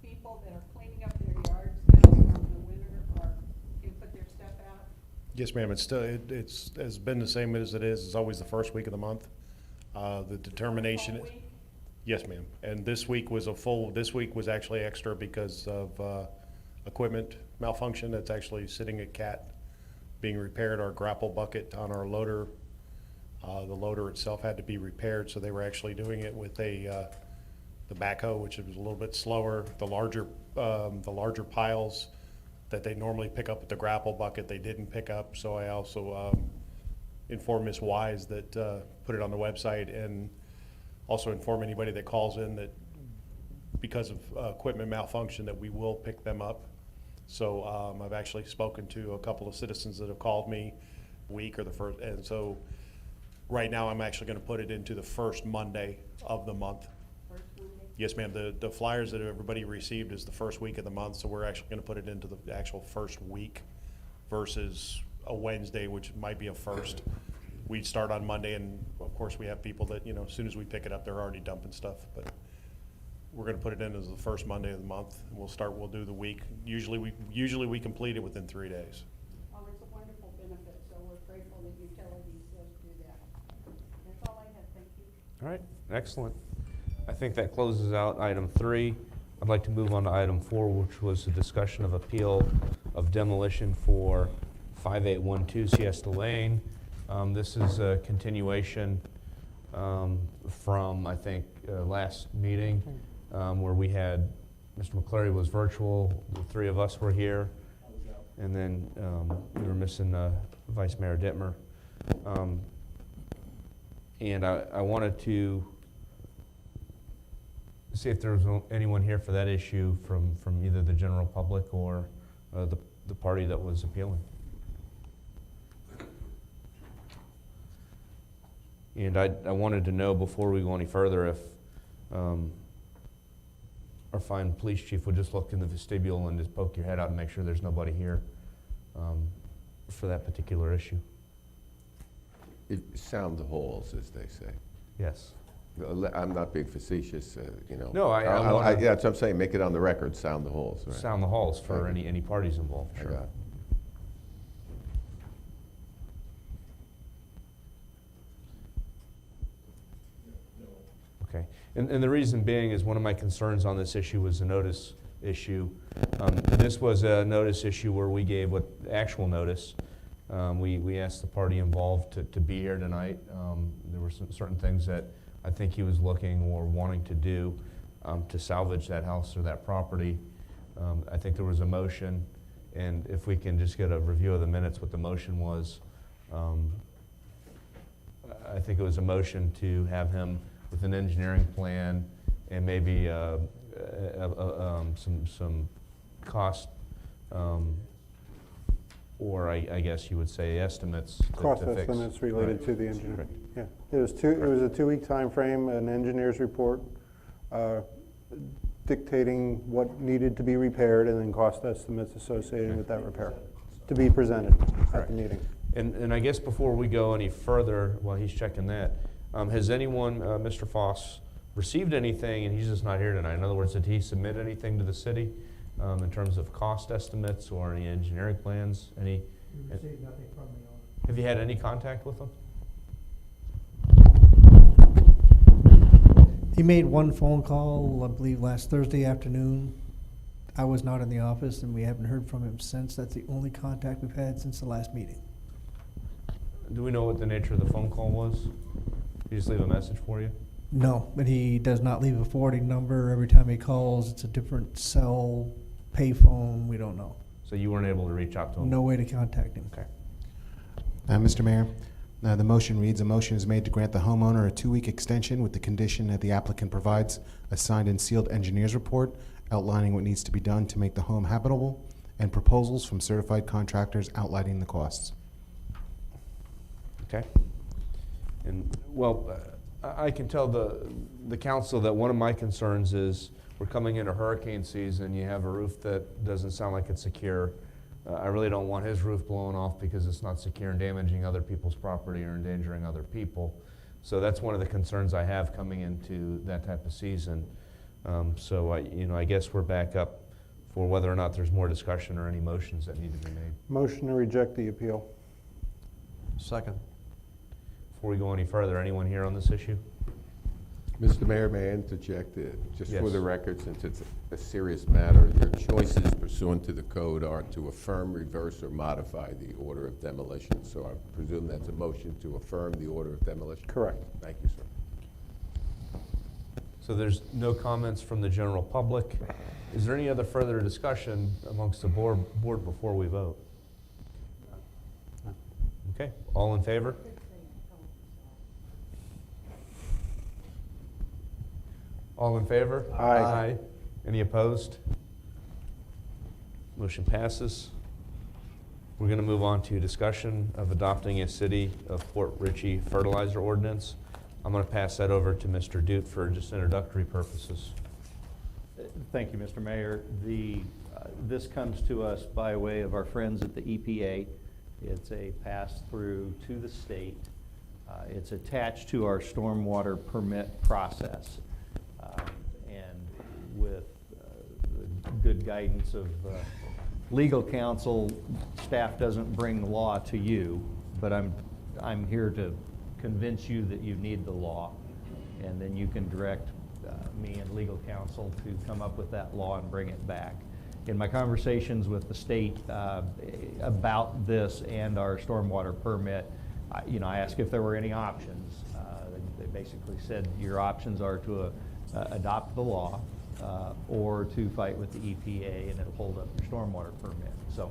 people that are cleaning up their yards now in the winter can put their stuff out? Yes, ma'am, it's still, it's been the same as it is. It's always the first week of the month. The determination. Full week? Yes, ma'am. And this week was this week was actually extra because of equipment malfunction that's actually sitting at CAT being repaired. Our grapple bucket on our loader, the loader itself had to be repaired, so they were actually doing it with the backhoe, which was a little bit slower. The larger piles that they normally pick up at the grapple bucket, they didn't pick up. So I also informed Ms. Wise that put it on the website, and also inform anybody that calls in that because of equipment malfunction that we will pick them up. So I've actually spoken to a couple of citizens that have called me week or the first, and so right now I'm actually going to put it into the first Monday of the month. First Monday? Yes, ma'am. The flyers that everybody received is the first week of the month, so we're actually going to put it into the actual first week versus a Wednesday, which might be a first. We'd start on Monday, and of course we have people that, as soon as we pick it up, they're already dumping stuff. But we're going to put it in as the first Monday of the month, and we'll do the week. Usually we complete it within 3 days. Oh, it's a wonderful benefit, so we're grateful that utilities does do that. That's all I have, thank you. All right, excellent. I think that closes out item 3. I'd like to move on to item 4, which was a discussion of appeal of demolition for 5812 Siesta Lane. This is a continuation from, I think, last meeting where we had, Mr. McCleary was virtual, the 3 of us were here, and then we were missing Vice Mayor Dittmer. And I wanted to see if there was anyone here for that issue from either the general public or the party that was appealing. And I wanted to know before we go any further if our fine police chief would just look in the vestibule and just poke your head out and make sure there's nobody here for that particular issue. Sound the halls, as they say. Yes. I'm not being facetious, No, yeah, that's what I'm saying. Make it on the record. Sound the halls. Right? Sound the halls for any parties involved. I Sure. got it. Okay, and the reason being is one of my concerns on this issue was the notice issue. This was a notice issue where we gave what actual notice. We asked the party involved to be here tonight. There were some certain things that I think he was looking or wanting to do to salvage that house or that property. I think there was a motion, and if we can just get a review of the minutes, what the motion was. I think it was a motion to have him with an engineering plan and maybe some cost, or I guess you would say estimates. Cost to fix. estimates related Right. to the engineer. Right. Yeah, it was a 2-week time frame, an engineer's report dictating what needed to be repaired, and then cost estimates associated with that repair to be presented at the meeting. And I guess before we go any further, while he's checking that, has anyone, Mr. Foss, received anything, and he's just not here tonight? In other words, did he submit anything to the city in terms of cost estimates or any engineering plans? We received nothing from the owner. Have you had any contact with them? He made one phone call, I believe, last Thursday afternoon. I was not in the office, and we haven't heard from him since. That's the only contact we've had since the last meeting. Do we know what the nature of the phone call was? Did he just leave a message for you? No, but he does not leave a forwarding number. Every time he calls, it's a different cell, payphone, we don't know. So you weren't able to reach out to him? No way to contact him. Okay. Mr. Mayor, the motion reads, a motion is made to grant the homeowner a 2-week extension with the condition that the applicant provides a signed and sealed engineer's report outlining what needs to be done to make the home habitable and proposals from certified contractors outlining the costs. Okay. And, well, I can tell the council that one of my concerns is we're coming into hurricane season, you have a roof that doesn't sound like it's secure. I really don't want his roof blowing off because it's not secure and damaging other people's property or endangering other people. So that's one of the concerns I have coming into that type of season. So I guess we're back up for whether or not there's more discussion or any motions that need to be made. Motion to reject the appeal. Second. Before we go any further, anyone here on this issue? Mr. Mayor, may I interject, just for Yes. the record, since it's a serious matter, your choices pursuant to the code are to affirm, reverse, or modify the order of demolition. So I presume that's a motion to affirm the order of demolition? Correct. Thank you, sir. So there's no comments from the general public. Is there any other further discussion amongst the board before we vote? Okay, all in favor? All in favor? Aye. Any opposed? Motion passes. We're going to move on to discussion of adopting a City of Port Richie fertilizer ordinance. I'm going to pass that over to Mr. Dute for just introductory purposes. Thank you, Mr. Mayor. This comes to us by way of our friends at the EPA. It's a pass-through to the state. It's attached to our stormwater permit process. And with the good guidance of legal counsel, staff doesn't bring the law to you, but I'm here to convince you that you need the law, and then you can direct me and legal counsel to come up with that law and bring it back. In my conversations with the state about this and our stormwater permit, I asked if there were any options. They basically said your options are to adopt the law or to fight with the EPA, and it'll hold up your stormwater permit. So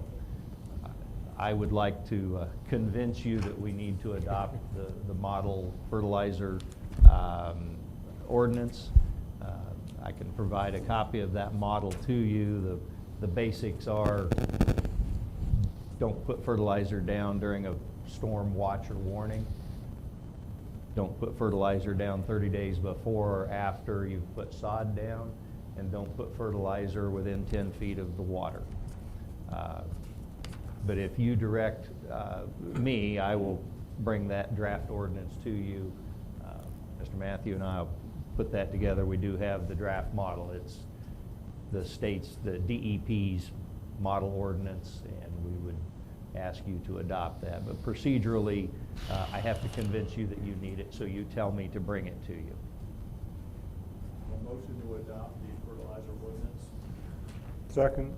I would like to convince you that we need to adopt the model fertilizer ordinance. I can provide a copy of that model to you. The basics are: don't put fertilizer down during a storm watch or warning. Don't put fertilizer down 30 days before or after you've put sod down, and don't put fertilizer within 10 feet of the water. But if you direct me, I will bring that draft ordinance to you. Mr. Matthew and I will put that together. We do have the draft model. It's the state's, the DEP's model ordinance, and we would ask you to adopt that. But procedurally, I have to convince you that you need it, so you tell me to bring it to you. A motion to adopt the fertilizer ordinance. Second.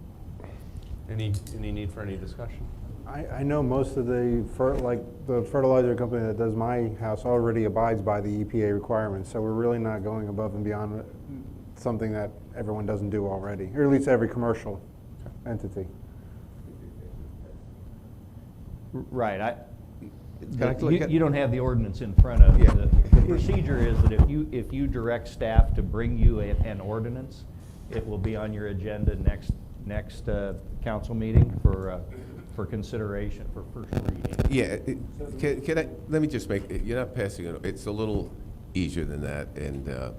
Any need for any discussion? I know most of the fertilizer company that does my house already abides by the EPA requirements, so we're really not going above and beyond something that everyone doesn't do already, or at least every commercial entity. Right. look at- You don't have the ordinance in front of you. Yeah. The procedure is that if you direct staff to bring you an ordinance, it will be on your agenda next council meeting for consideration for first reading. Yeah, let me just make, you're not passing it, it's a little easier than that. And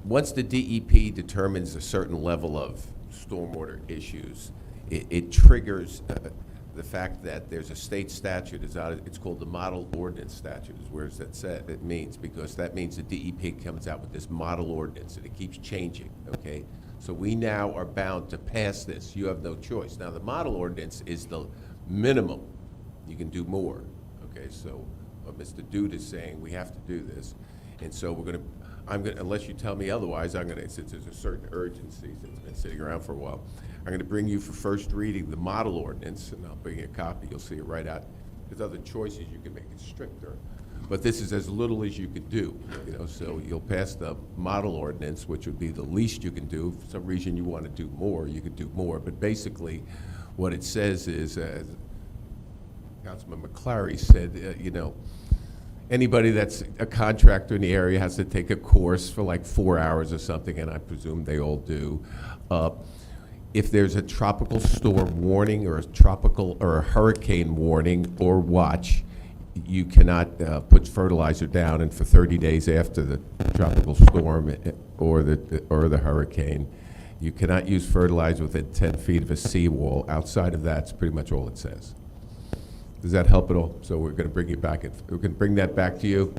once the DEP determines a certain level of stormwater issues, it triggers the fact that there's a state statute, it's called the Model Ordinance Statute, is where it's said it means, because that means the DEP comes out with this model ordinance and it keeps changing, okay? So we now are bound to pass this. You have no choice. Now, the model ordinance is the minimum. You can do more, okay? So what Mr. Dude is saying, we have to do this. And so unless you tell me otherwise, since there's a certain urgency, since it's been sitting around for a while, I'm gonna bring you for first reading the model ordinance, and I'll bring you a copy. You'll see it right out. There's other choices. You can make it stricter. But this is as little as you could do, so you'll pass the model ordinance, which would be the least you can do. If for some reason you want to do more, you could do more. But basically, what it says is, as Councilman McClary said, anybody that's a contractor in the area has to take a course for like 4 hours or something, and I presume they all do. If there's a tropical storm warning or a hurricane warning or watch, you cannot put fertilizer down, and for 30 days after the tropical storm or the hurricane, you cannot use fertilizer within 10 feet of a seawall. Outside of that, it's pretty much all it says. Does that help at all? So we're going to bring you back. We're going to bring that back to you.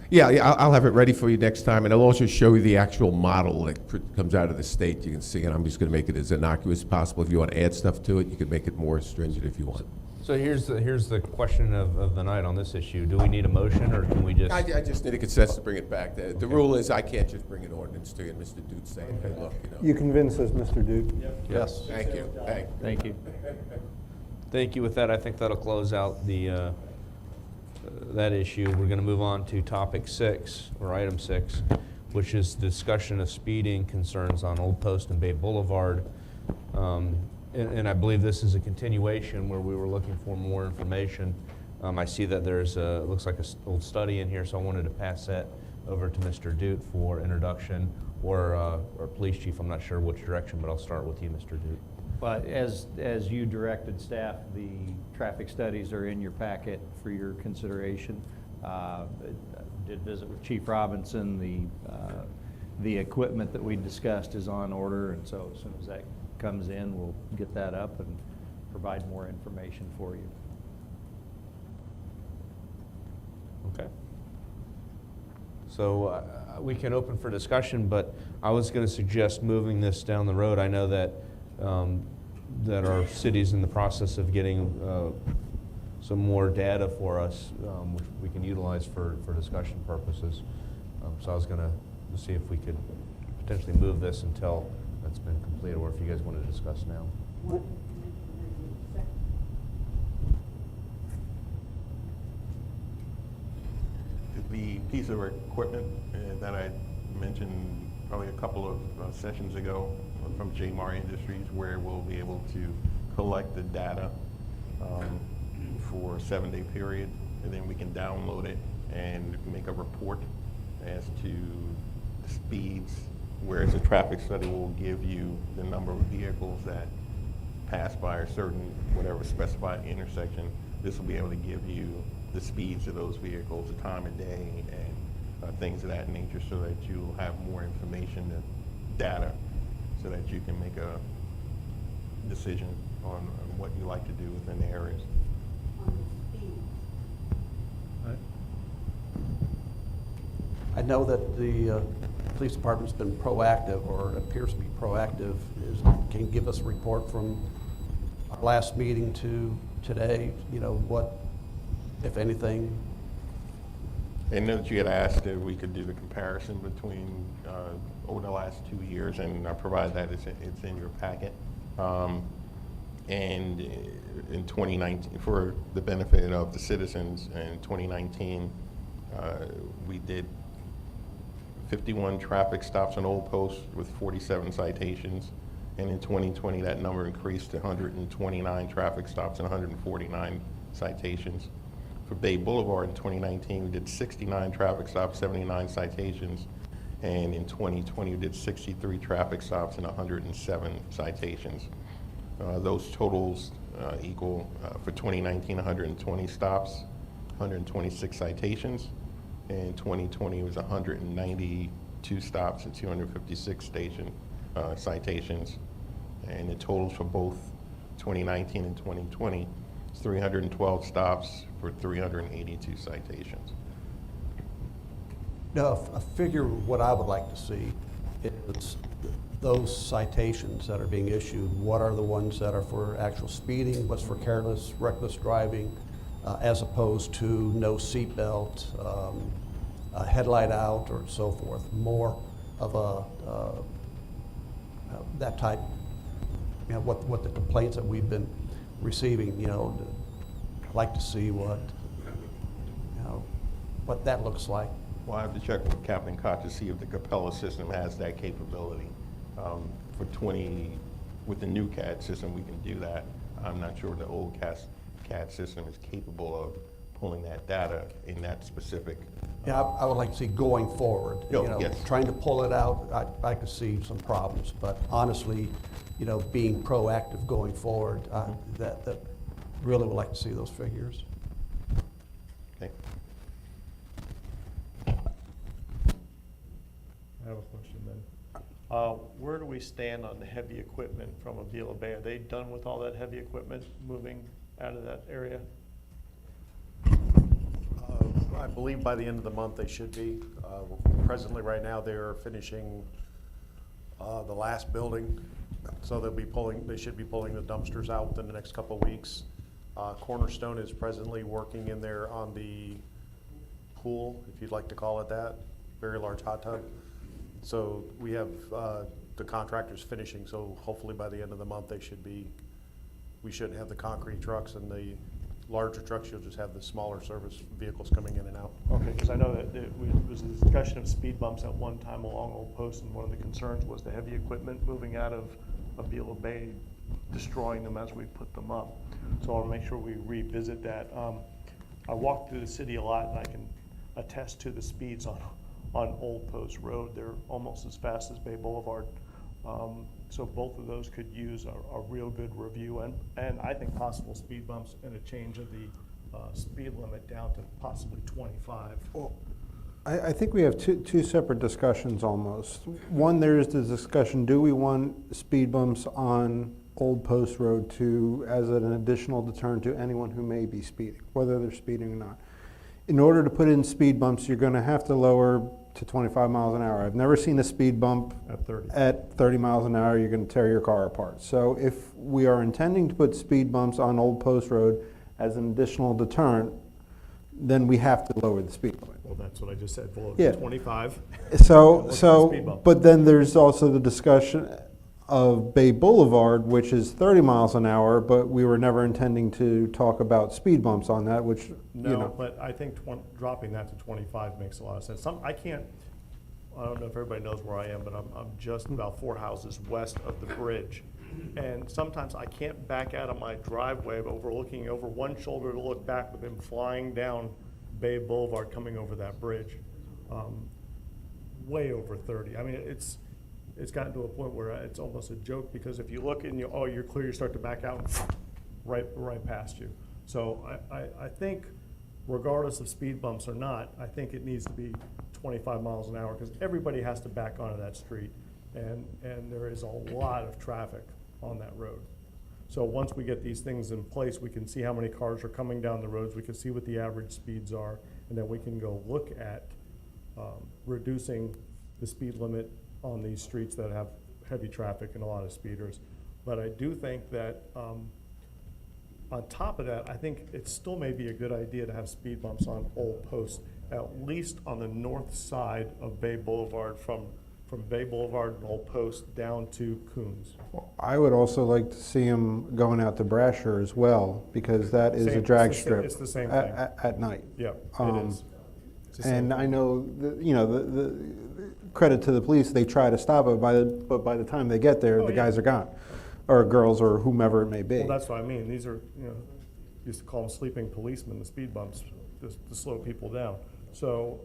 Yeah, I'll have it ready for you next time, and I'll also show you the actual model that comes out of the state. You can see it. I'm just going to make it as innocuous as possible. If you want to add stuff to it, you can make it more stringent if you want. So here's the question of the night on this issue. Do we need a motion, or can we just? I just need a consensus to bring it back. The rule is I can't just bring an ordinance to you, and Mr. Dude's saying, hey, look, You convince us, Mr. Dude. Yes. Thank you. Thank you. Thank you. With that, I think that'll close out the that issue. We're going to move on to topic 6, or item 6, which is discussion of speeding concerns on Old Post and Bay Boulevard. And I believe this is a continuation where we were looking for more information. I see that there's looks like an old study in here, so I wanted to pass that over to Mr. Dute for introduction, or police chief. I'm not sure which direction, but I'll start with you, Mr. Dute. But as you directed staff, the traffic studies are in your packet for your consideration. I did visit with Chief Robinson. The equipment that we discussed is on order, and so as soon as that comes in, we'll get that up and provide more information for you. Okay. So we can open for discussion, but I was going to suggest moving this down the road. I know that that our city's in the process of getting some more data for us, which we can utilize for discussion purposes. So I was going to see if we could potentially move this until that's been completed, or if you guys want to discuss now. The piece of equipment that I mentioned probably a couple of sessions ago from JMAR Industries, where we'll be able to collect the data for a 7-day period, and then we can download it and make a report as to the speeds, whereas a traffic study will give you the number of vehicles that pass by a certain, whatever specified intersection. This will be able to give you the speeds of those vehicles, the time of day, and things of that nature, so that you'll have more information and data, so that you can make a decision on what you like to do within the areas. I know that the police department's been proactive, or appears to be proactive. Can you give us a report from our last meeting to today? You know, what, if anything? I know that you had asked if we could do the comparison between over the last 2 years, and I provide that, it's in your packet. And in 2019, for the benefit of the citizens, in 2019, we did 51 traffic stops on Old Post with 47 citations. And in 2020, that number increased to 129 traffic stops and 149 citations. For Bay Boulevard in 2019, we did 69 traffic stops, 79 citations. And in 2020, we did 63 traffic stops and 107 citations. Those totals equal, for 2019, 120 stops, 126 citations. In 2020, it was 192 stops and 256 citations. And the totals for both 2019 and 2020 is 312 stops for 382 citations. Now, a figure what I would like to see is those citations that are being issued. What are the ones that are for actual speeding? What's for careless, reckless driving, as opposed to no seatbelt, headlight out, or so forth? More of a that type. You know, what the complaints that we've been receiving. You know, I'd like to see what what that looks like. Well, I have to check with Captain Koch to see if the Capella system has that capability. With the new CAD system, we can do that. I'm not sure the old CAD system is capable of pulling that data in that specific. Yeah, I would like to see going forward. Yes. Trying to pull it out, I could see some problems. But honestly, being proactive going forward, that really would like to see those figures. Where do we stand on the heavy equipment from Avila Bay? Are they done with all that heavy equipment moving out of that area? I believe by the end of the month they should be. Presently, right now, they're finishing the last building, so they should be pulling the dumpsters out within the next couple of weeks. Cornerstone is presently working in there on the pool, if you'd like to call it that, very large hot tub. So we have the contractors finishing, so hopefully by the end of the month we should have the concrete trucks, and the larger trucks, you'll just have the smaller service vehicles coming in and out. Okay, because I know that there was a discussion of speed bumps at one time along Old Post, and one of the concerns was the heavy equipment moving out of Avila Bay, destroying them as we put them up. So I'll make sure we revisit that. I walk through the city a lot, and I can attest to the speeds on Old Post Road. They're almost as fast as Bay Boulevard. So both of those could use a real good review, and I think possible speed bumps and a change of the speed limit down to possibly 25. Well, I think we have two separate discussions almost. One, there is the discussion, do we want speed bumps on Old Post Road as an additional deterrent to anyone who may be speeding, whether they're speeding or not. In order to put in speed bumps, you're going to have to lower to 25 miles an hour. I've never seen a speed bump at 30 miles an hour. You're going to tear your car apart. So if we are intending to put speed bumps on Old Post Road as an additional deterrent, then we have to lower the speed limit. Well, that's what I just said, below Yeah. 25. So, but then there's also the discussion of Bay Boulevard, which is 30 miles an hour, but we were never intending to talk about speed bumps on that, which, No, but I think dropping that to 25 makes a lot of sense. I don't know if everybody knows where I am, but I'm just about 4 houses west of the bridge. And sometimes I can't back out of my driveway looking over one shoulder to look back with him flying down Bay Boulevard coming over that bridge. Way over 30. I mean, it's gotten to a point where it's almost a joke, because if you look and you're clear, you start to back out and right past you. So I think regardless of speed bumps or not, I think it needs to be 25 miles an hour, because everybody has to back onto that street, and there is a lot of traffic on that road. So once we get these things in place, we can see how many cars are coming down the roads, we can see what the average speeds are, and then we can go look at reducing the speed limit on these streets that have heavy traffic and a lot of speeders. But I do think that on top of that, I think it still may be a good idea to have speed bumps on Old Post, at least on the north side of Bay Boulevard, from Bay Boulevard and Old Post down to Coons. I would also like to see them going out to Brasher as well, because that is a drag strip. It's the same thing. At night. Yeah, it is. It's the same And thing. I know, the credit to the police, they try to stop it, but by the time they get there, the guys are gone, or girls, or whomever it may be. Well, that's what I mean. These are, used to call them sleeping policemen, the speed bumps, to slow people down. So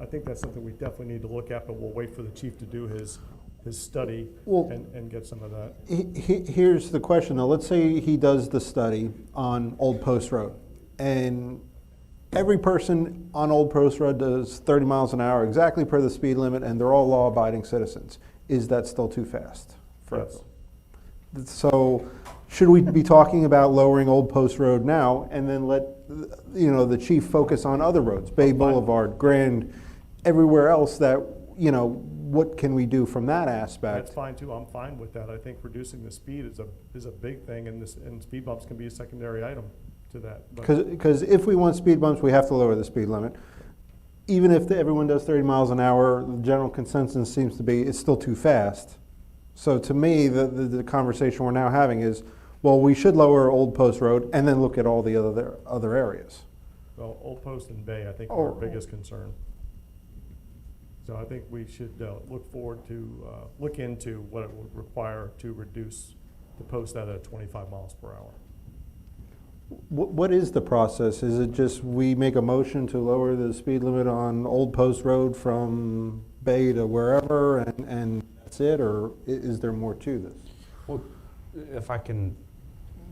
I think that's something we definitely need to look at, but we'll wait for the chief to do his study and get some of that. Here's the question, though. Let's say he does the study on Old Post Road, and every person on Old Post Road does 30 miles an hour, exactly per the speed limit, and they're all law-abiding citizens. Is that still too fast for Yes. So should we be talking about lowering Old Post Road now, and then let the chief focus on other roads, Bay Boulevard, Grand, everywhere else that, what can we do from that aspect? That's fine too. I'm fine with that. I think reducing the speed is a big thing, and speed bumps can be a secondary item to that. But Because if we want speed bumps, we have to lower the speed limit. Even if everyone does 30 miles an hour, the general consensus seems to be it's still too fast. So to me, the conversation we're now having is, well, we should lower Old Post Road and then look at all the other areas. Well, Old Post and Bay, I think, are our biggest concern. So I think we should look into what it would require to reduce the post at 25 miles per hour. What is the process? Is it just we make a motion to lower the speed limit on Old Post Road from Bay to wherever, and that's it, or is there more to this? Well, if I can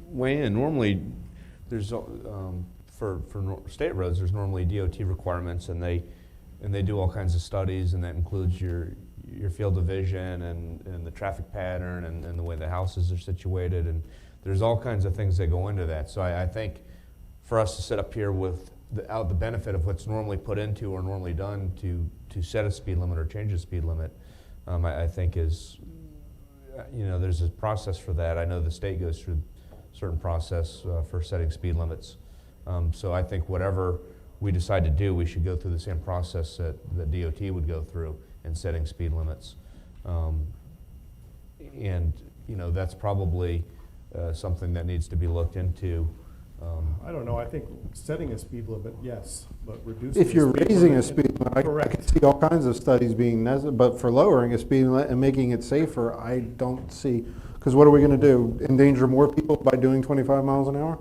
weigh in, normally there's for state roads, there's normally DOT requirements, and they do all kinds of studies, and that includes your your field of vision and the traffic pattern and the way the houses are situated, and there's all kinds of things that go into that. So I think for us to sit up here with the benefit of what's normally put into or normally done to set a speed limit or change a speed limit, I think is, there's a process for that. I know the state goes through a certain process for setting speed limits. So I think whatever we decide to do, we should go through the same process that DOT would go through in setting speed limits. And that's probably something that needs to be looked into. I don't know, I think setting a speed limit, yes, but reducing. If you're the speed raising a limit- speed limit, I Correct. can see all kinds of studies being necessary, but for lowering a speed limit and making it safer, I don't see, because what are we gonna do? Endanger more people by doing 25 miles an hour?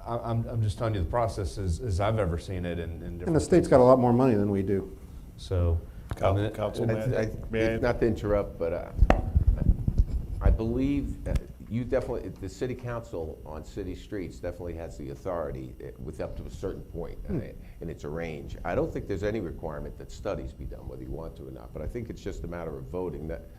I'm just telling you the process as I've ever seen it in different. And the state's got a lot more money than we do. So. Councilman, Not to interrupt, but I believe you definitely, the city council on city streets definitely has the authority with up to a certain point, and it's a range. I don't think there's any requirement that studies be done, whether you want to or not, but I think it's just a matter of voting that,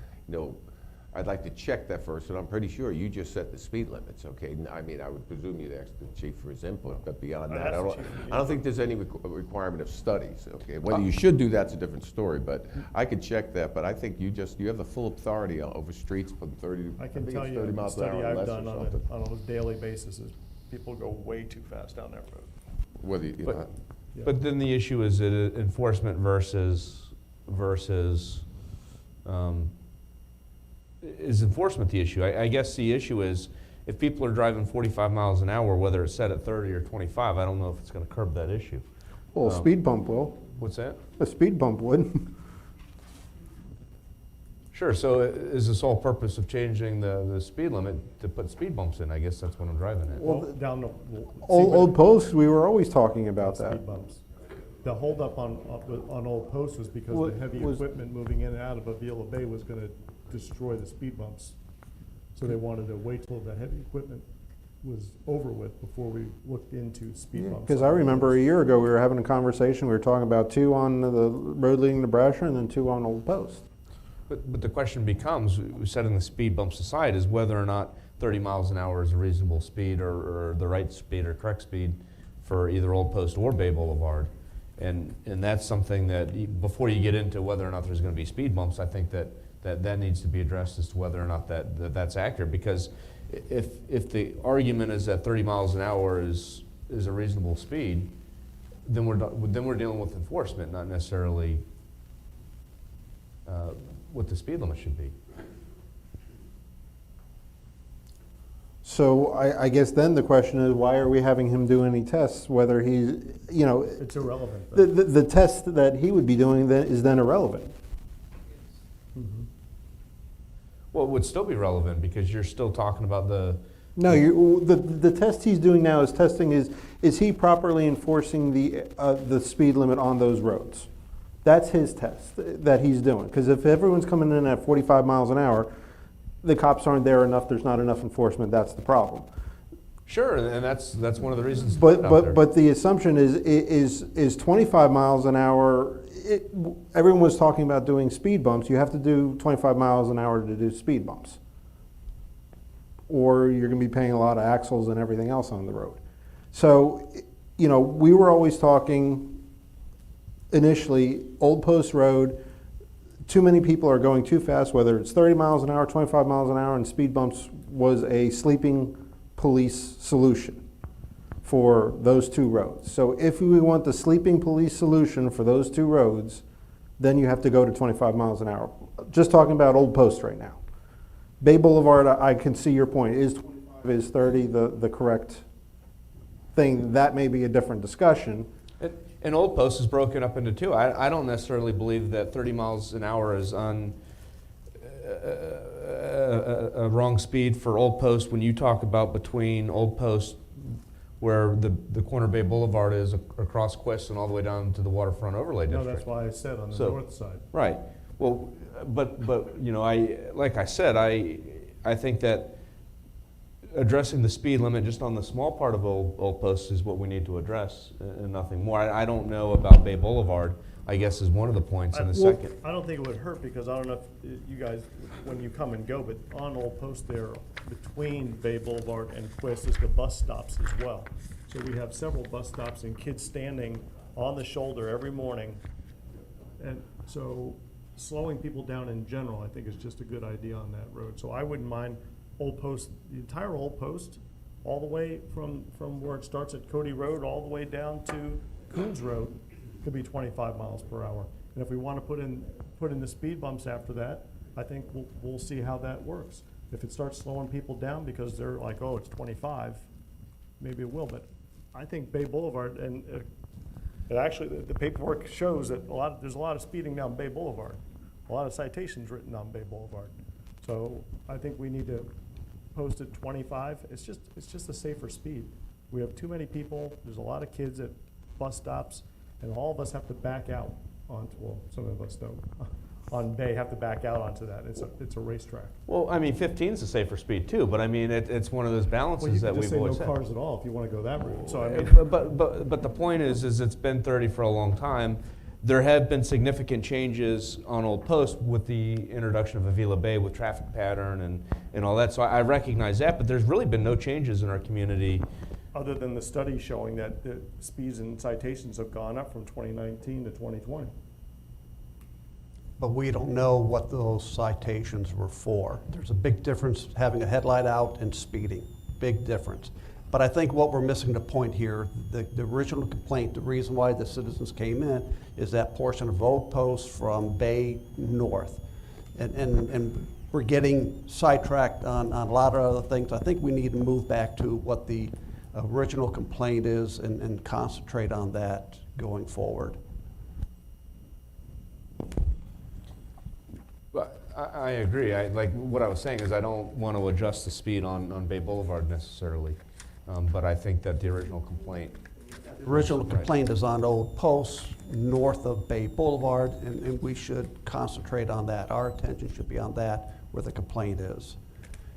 I'd like to check that first, and I'm pretty sure you just set the speed limits, okay? I mean, I would presume you'd ask the chief for his input, but beyond that, I don't think there's any requirement of studies, okay? Whether you should do that's a different story, but I could check that, but I think you have the full authority over streets from 30, I can think tell it's you, 30 the miles an hour study or I've less done or on something. on a daily basis is people go way too fast down that road. Whether you, But- Yeah. But then the issue is enforcement versus, is enforcement the issue? I guess the issue is if people are driving 45 miles an hour, whether it's set at 30 or 25, I don't know if it's going to curb that issue. Well, a speed bump will. What's that? A speed bump would. Sure, so is the sole purpose of changing the speed limit to put speed bumps in? I guess that's what I'm driving at. Well, down the. see, Old but- posts, we were always talking about that. Speed bumps. The holdup on Old Post was because Well, the heavy was- equipment moving in and out of Avila Bay was gonna destroy the speed bumps. So they wanted to wait till the heavy equipment was over with before we looked into speed bumps. Because I remember a year ago, we were having a conversation, we were talking about 2 on the road leading to Brasher and then 2 on Old Post. But the question becomes, setting the speed bumps aside, is whether or not 30 miles an hour is a reasonable speed or the right speed or correct speed for either Old Post or Bay Boulevard. And that's something that, before you get into whether or not there's going to be speed bumps, I think that needs to be addressed as to whether or not that's accurate. Because if the argument is that 30 miles an hour is a reasonable speed, then we're dealing with enforcement, not necessarily what the speed limit should be. So I guess then the question is, why are we having him do any tests, whether he's, It's irrelevant. though. the test that he would be doing then is then irrelevant. Well, it would still be relevant because you're still talking about No, the test he's doing now is testing is he properly enforcing the speed limit on those roads? That's his test that he's doing. Because if everyone's coming in at 45 miles an hour, the cops aren't there enough, there's not enough enforcement, that's the problem. Sure, and that's one of the reasons. to put it out there. But the assumption is 25 miles an hour, everyone was talking about doing speed bumps, you have to do 25 miles an hour to do speed bumps. Or you're gonna be paying a lot of axles and everything else on the road. So, we were always talking initially, Old Post Road, too many people are going too fast, whether it's 30 miles an hour, 25 miles an hour, and speed bumps was a sleeping police solution for those 2 roads. So if we want the sleeping police solution for those 2 roads, then you have to go to 25 miles an hour. Just talking about Old Post right now. Bay Boulevard, I can see your point. Is 25, is 30 the correct thing? That may be a different discussion. And Old Post is broken up into 2. I don't necessarily believe that 30 miles an hour is a wrong speed for Old Post when you talk about between Old Post, where the corner Bay Boulevard is, across Quest and all the way down to the waterfront overlay No, district. that's why I said on the So- north side. Right. Well, but like I said, I think that addressing the speed limit just on the small part of Old Post is what we need to address and nothing more. I don't know about Bay Boulevard, I guess, is one of the points. And the Well, second, I don't think it would hurt, because I don't know if you guys, when you come and go, but on Old Post there, between Bay Boulevard and Quist is the bus stops as well. So we have several bus stops and kids standing on the shoulder every morning. And so slowing people down in general, I think, is just a good idea on that road. So I wouldn't mind Old Post, the entire Old Post, all the way from where it starts at Cody Road, all the way down to Coons Road, could be 25 miles per hour. And if we want to put in the speed bumps after that, I think we'll see how that works. If it starts slowing people down because they're like, oh, it's 25, maybe it will. But I think Bay Boulevard, and it actually, the paperwork shows that there's a lot of speeding down Bay Boulevard, a lot of citations written on Bay Boulevard. So I think we need to post at 25. It's just a safer speed. We have too many people. There's a lot of kids at bus stops, and all of us have to back out onto, well, some of us don't, on Bay have to back out onto that. It's a racetrack. well, I mean, 15 is a safer speed too, but I mean, it's one of those balances Well, you that could just we've say no always had. cars at all if you want to go that route. So I mean, But the point is it's been 30 for a long time. There have been significant changes on Old Post with the introduction of Avila Bay with traffic pattern and all that. So I recognize that, but there's really been no changes in our community. other than the study showing that the speeds and citations have gone up from 2019 to 2020. But we don't know what those citations were for. There's a big difference having a headlight out and speeding, big difference. But I think what we're missing the point here, the original complaint, the reason why the citizens came in is that portion of Old Post from Bay North. And we're getting sidetracked on a lot of other things. I think we need to move back to what the original complaint is and concentrate on that going forward. I agree. Like what I was saying is I don't want to adjust the speed on Bay Boulevard necessarily, but I think that the original complaint. The original complaint is on Old Post, north of Bay Boulevard, and we should concentrate on that. Our attention should be on that, where the complaint is.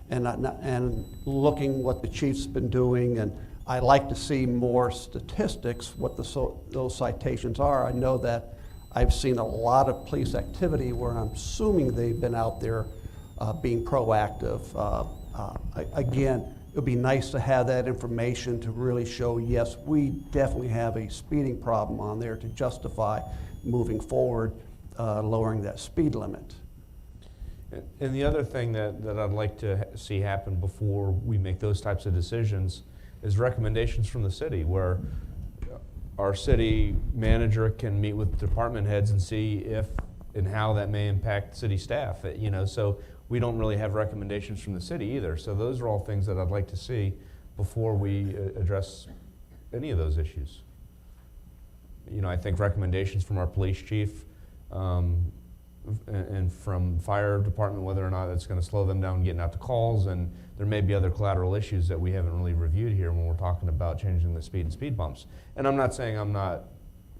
And looking what the chief's been doing, and I like to see more statistics, what those citations are. I know that I've seen a lot of police activity where I'm assuming they've been out there being proactive. Again, it would be nice to have that information to really show, yes, we definitely have a speeding problem on there to justify moving forward, lowering that speed limit. And the other thing that I'd like to see happen before we make those types of decisions is recommendations from the city, where our city manager can meet with department heads and see if and how that may impact city staff. So we don't really have recommendations from the city either. So those are all things that I'd like to see before we address any of those issues. I think recommendations from our police chief and from fire department, whether or not it's going to slow them down getting out to calls, and there may be other collateral issues that we haven't really reviewed here when we're talking about changing the speed and speed bumps. And I'm not saying I'm not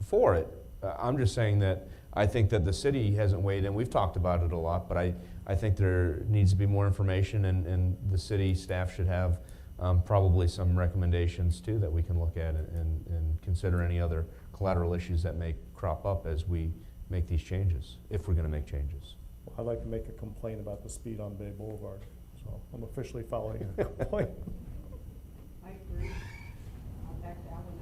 for it. I'm just saying that I think that the city hasn't weighed in. We've talked about it a lot, but I think there needs to be more information, and the city staff should have probably some recommendations too that we can look at and consider any other collateral issues that may crop up as we make these changes, if we're going to make changes. I'd like to make a complaint about the speed on Bay Boulevard, so I'm officially filing a complaint. I agree. I'll back that one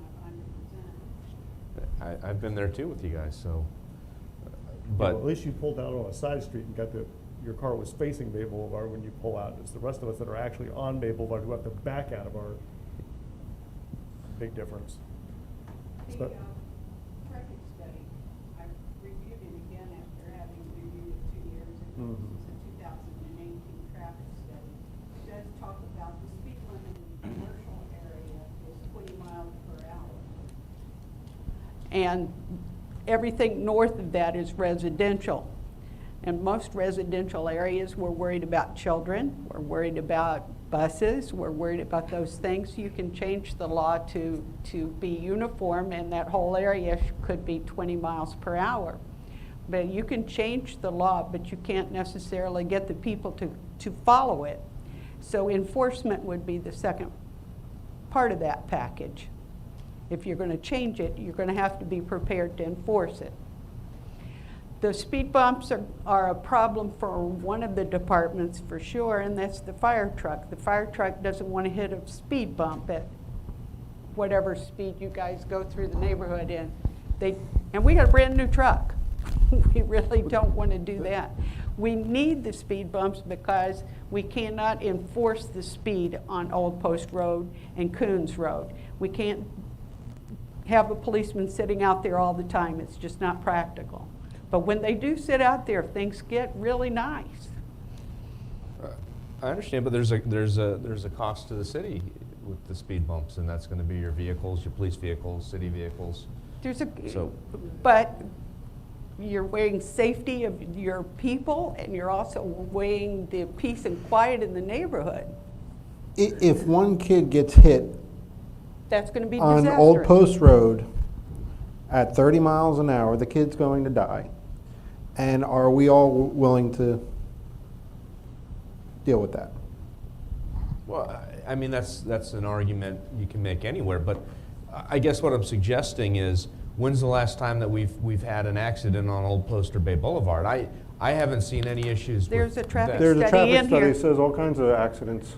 up 100%. I've been there too with you guys, so. But But at least you pulled out on a side street and got your car was facing Bay Boulevard when you pull out. It's the rest of us that are actually on Bay Boulevard who have to back out of our big difference. The traffic study, I reviewed it again after having reviewed it 2 years ago. Mhm. It's a 2018 traffic study. It does talk about the speed limit in the commercial area is 20 miles per hour. And everything north of that is residential. In most residential areas, we're worried about children, we're worried about buses, we're worried about those things. You can change the law to be uniform, and that whole area could be 20 miles per hour. But you can change the law, but you can't necessarily get the people to follow it. So enforcement would be the second part of that package. If you're going to change it, you're going to have to be prepared to enforce it. The speed bumps are a problem for one of the departments for sure, and that's the fire truck. The fire truck doesn't want to hit a speed bump at whatever speed you guys go through the neighborhood in. And we got a brand new truck. We really don't want to do that. We need the speed bumps because we cannot enforce the speed on Old Post Road and Coons Road. We can't have a policeman sitting out there all the time. It's just not practical. But when they do sit out there, things get really nice. I understand, but there's a cost to the city with the speed bumps, and that's going to be your vehicles, your police vehicles, city vehicles. But you're weighing safety of your people, and you're also weighing the peace and quiet in the neighborhood. If one kid gets hit That's going to be on disastrous. Old Post Road at 30 miles an hour, the kid's going to die. And are we all willing to deal with that? Well, I mean, that's an argument you can make anywhere, but I guess what I'm suggesting is, when's the last time that we've had an accident on Old Post or Bay Boulevard? I haven't seen any issues There's with a traffic that. There's a study traffic in study here. that says all kinds of accidents.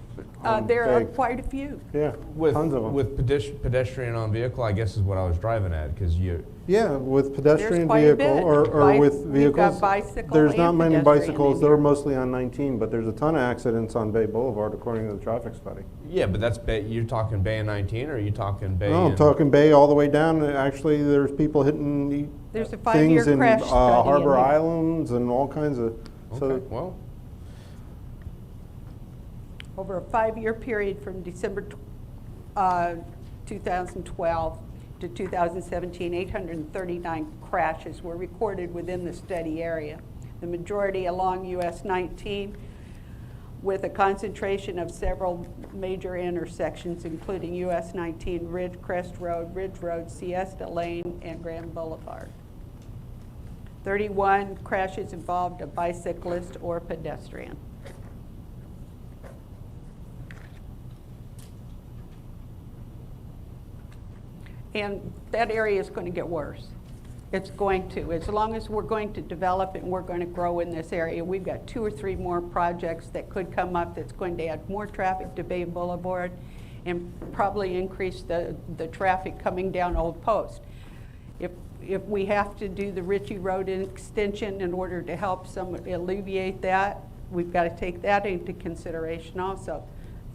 There are Bay. quite a few. Yeah, With, tons of them. with pedestrian on vehicle, I guess is what I was driving at, because Yeah, with pedestrian quite a vehicle bit. or with We've got vehicles. bicycle There's and not many pedestrian bicycles, in they're here. mostly on 19, but there's a ton of accidents on Bay Boulevard according to the traffic study. yeah, but that's Bay, you're talking Bay and 19, or are you talking Bay No, I'm and- talking Bay all the way down. Actually, there's people hitting There's a 5-year things in crash study in Harbor there. Islands and all kinds of. Okay, well, Over a 5-year period from December 2012 to 2017, 839 crashes were recorded within the study area. The majority along US 19, with a concentration of several major intersections, including US 19, Ridgecrest Road, Siesta Lane, and Grand Boulevard. 31 crashes involved a bicyclist or pedestrian. And that area is going to get worse. It's going to. As long as we're going to develop and we're going to grow in this area, we've got 2 or 3 more projects that could come up that's going to add more traffic to Bay Boulevard and probably increase the traffic coming down Old Post. If we have to do the Richie Road extension in order to help alleviate that, we've got to take that into consideration also.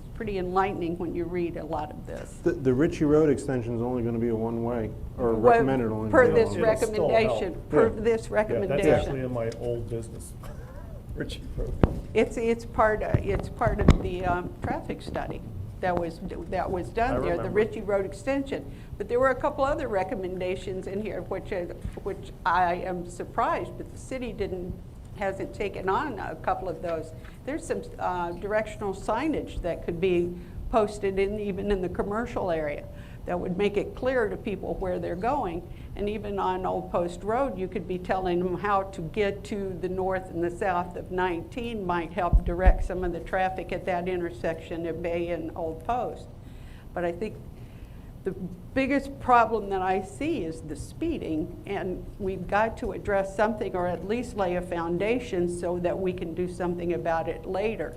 It's pretty enlightening when you read a lot of this. The Richie Road extension is only going to be a one-way, or Well, recommended only. per to be a this one-way. It'll still recommendation, help. per Yeah. this Yeah, recommendation. that's actually in my old business, Richie Road. It's part of the traffic study that was done there, the remember. Richie Road extension. But there were a couple other recommendations in here, which I am surprised, but the city hasn't taken on a couple of those. There's some directional signage that could be posted even in the commercial area that would make it clear to people where they're going. And even on Old Post Road, you could be telling them how to get to the north and the south of 19 might help direct some of the traffic at that intersection of Bay and Old Post. But I think the biggest problem that I see is the speeding, and we've got to address something or at least lay a foundation so that we can do something about it later.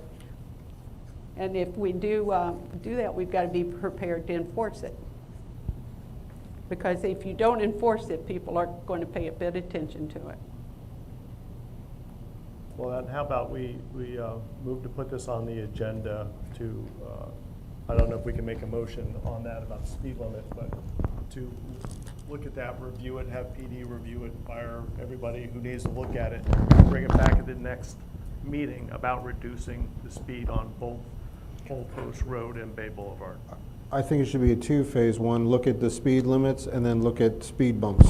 And if we do that, we've got to be prepared to enforce it. Because if you don't enforce it, people aren't going to pay a bit of attention to it. Well, then how about we move to put this on the agenda to, I don't know if we can make a motion on that about the speed limit, but to look at that, review it, have PD review it, fire everybody who needs to look at it, bring it back at the next meeting about reducing the speed on both Old Post Road and Bay Boulevard. I think it should be a two-phase. One, look at the speed limits, and then look at speed bumps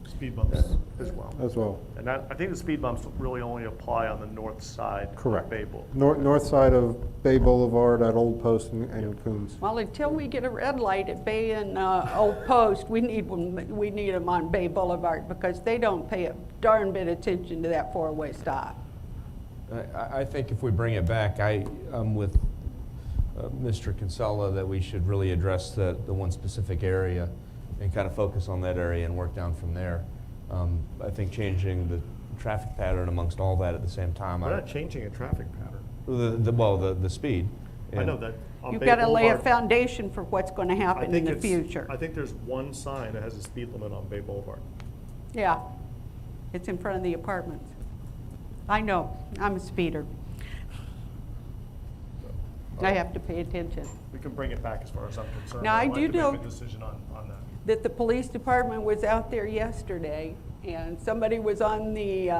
Speed bumps as well. as well. And I think the speed bumps really only apply on the north side Correct. of Bay Boulevard. North side of Bay Boulevard at Old Post and Coons. Well, until we get a red light at Bay and Old Post, we need them on Bay Boulevard because they don't pay a darn bit of attention to that four-way stop. I think if we bring it back, I'm with Mr. Kinsella that we should really address the one specific area and kind of focus on that area and work down from there. I think changing traffic pattern amongst all that at the same time. We're not changing a traffic pattern. The speed. I know that. on You've Bay got to lay a Boulevard, foundation for what's going to I happen in think the it's- future. I think there's one sign that has a speed limit on Bay Boulevard. Yeah, it's in front of the apartments. I know, I'm a speeder. I have to pay attention. We can bring it back as far as I'm concerned. Now, I I'd like do to know- make a decision on that. That the police department was out there yesterday, and somebody was on the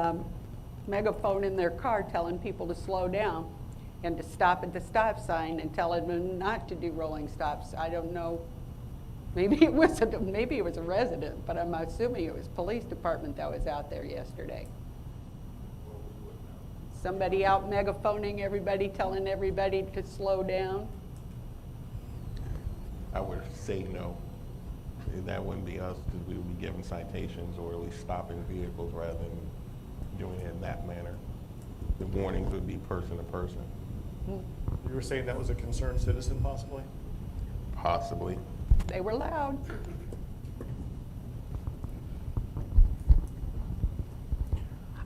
megaphone in their car telling people to slow down and to stop at the stop sign and telling them not to do rolling stops. I don't know, maybe it was a resident, but I'm assuming it was police department that was out there yesterday. Somebody out megaphoning everybody, telling everybody to slow down. I would say no. That wouldn't be us, because we would be giving citations or at least stopping vehicles rather than doing it in that manner. The warnings would be person to person, You were saying that was a concerned citizen possibly? possibly. They were loud.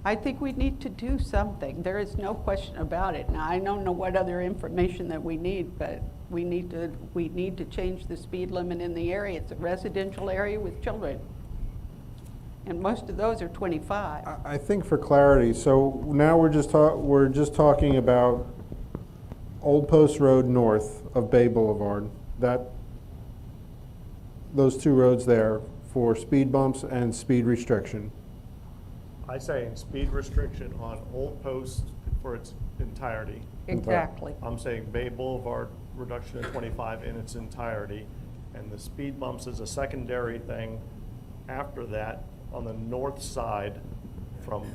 I think we need to do something. There is no question about it. Now, I don't know what other information that we need, but we need to change the speed limit in the area. It's a residential area with children. And most of those are 25. I think for clarity, so now we're just talking about Old Post Road north of Bay Boulevard, those two roads there for speed bumps and speed restriction. I say speed restriction on Old Post for its entirety. Exactly. I'm saying Bay Boulevard reduction to 25 in its entirety, and the speed bumps is a secondary thing after that on the north side from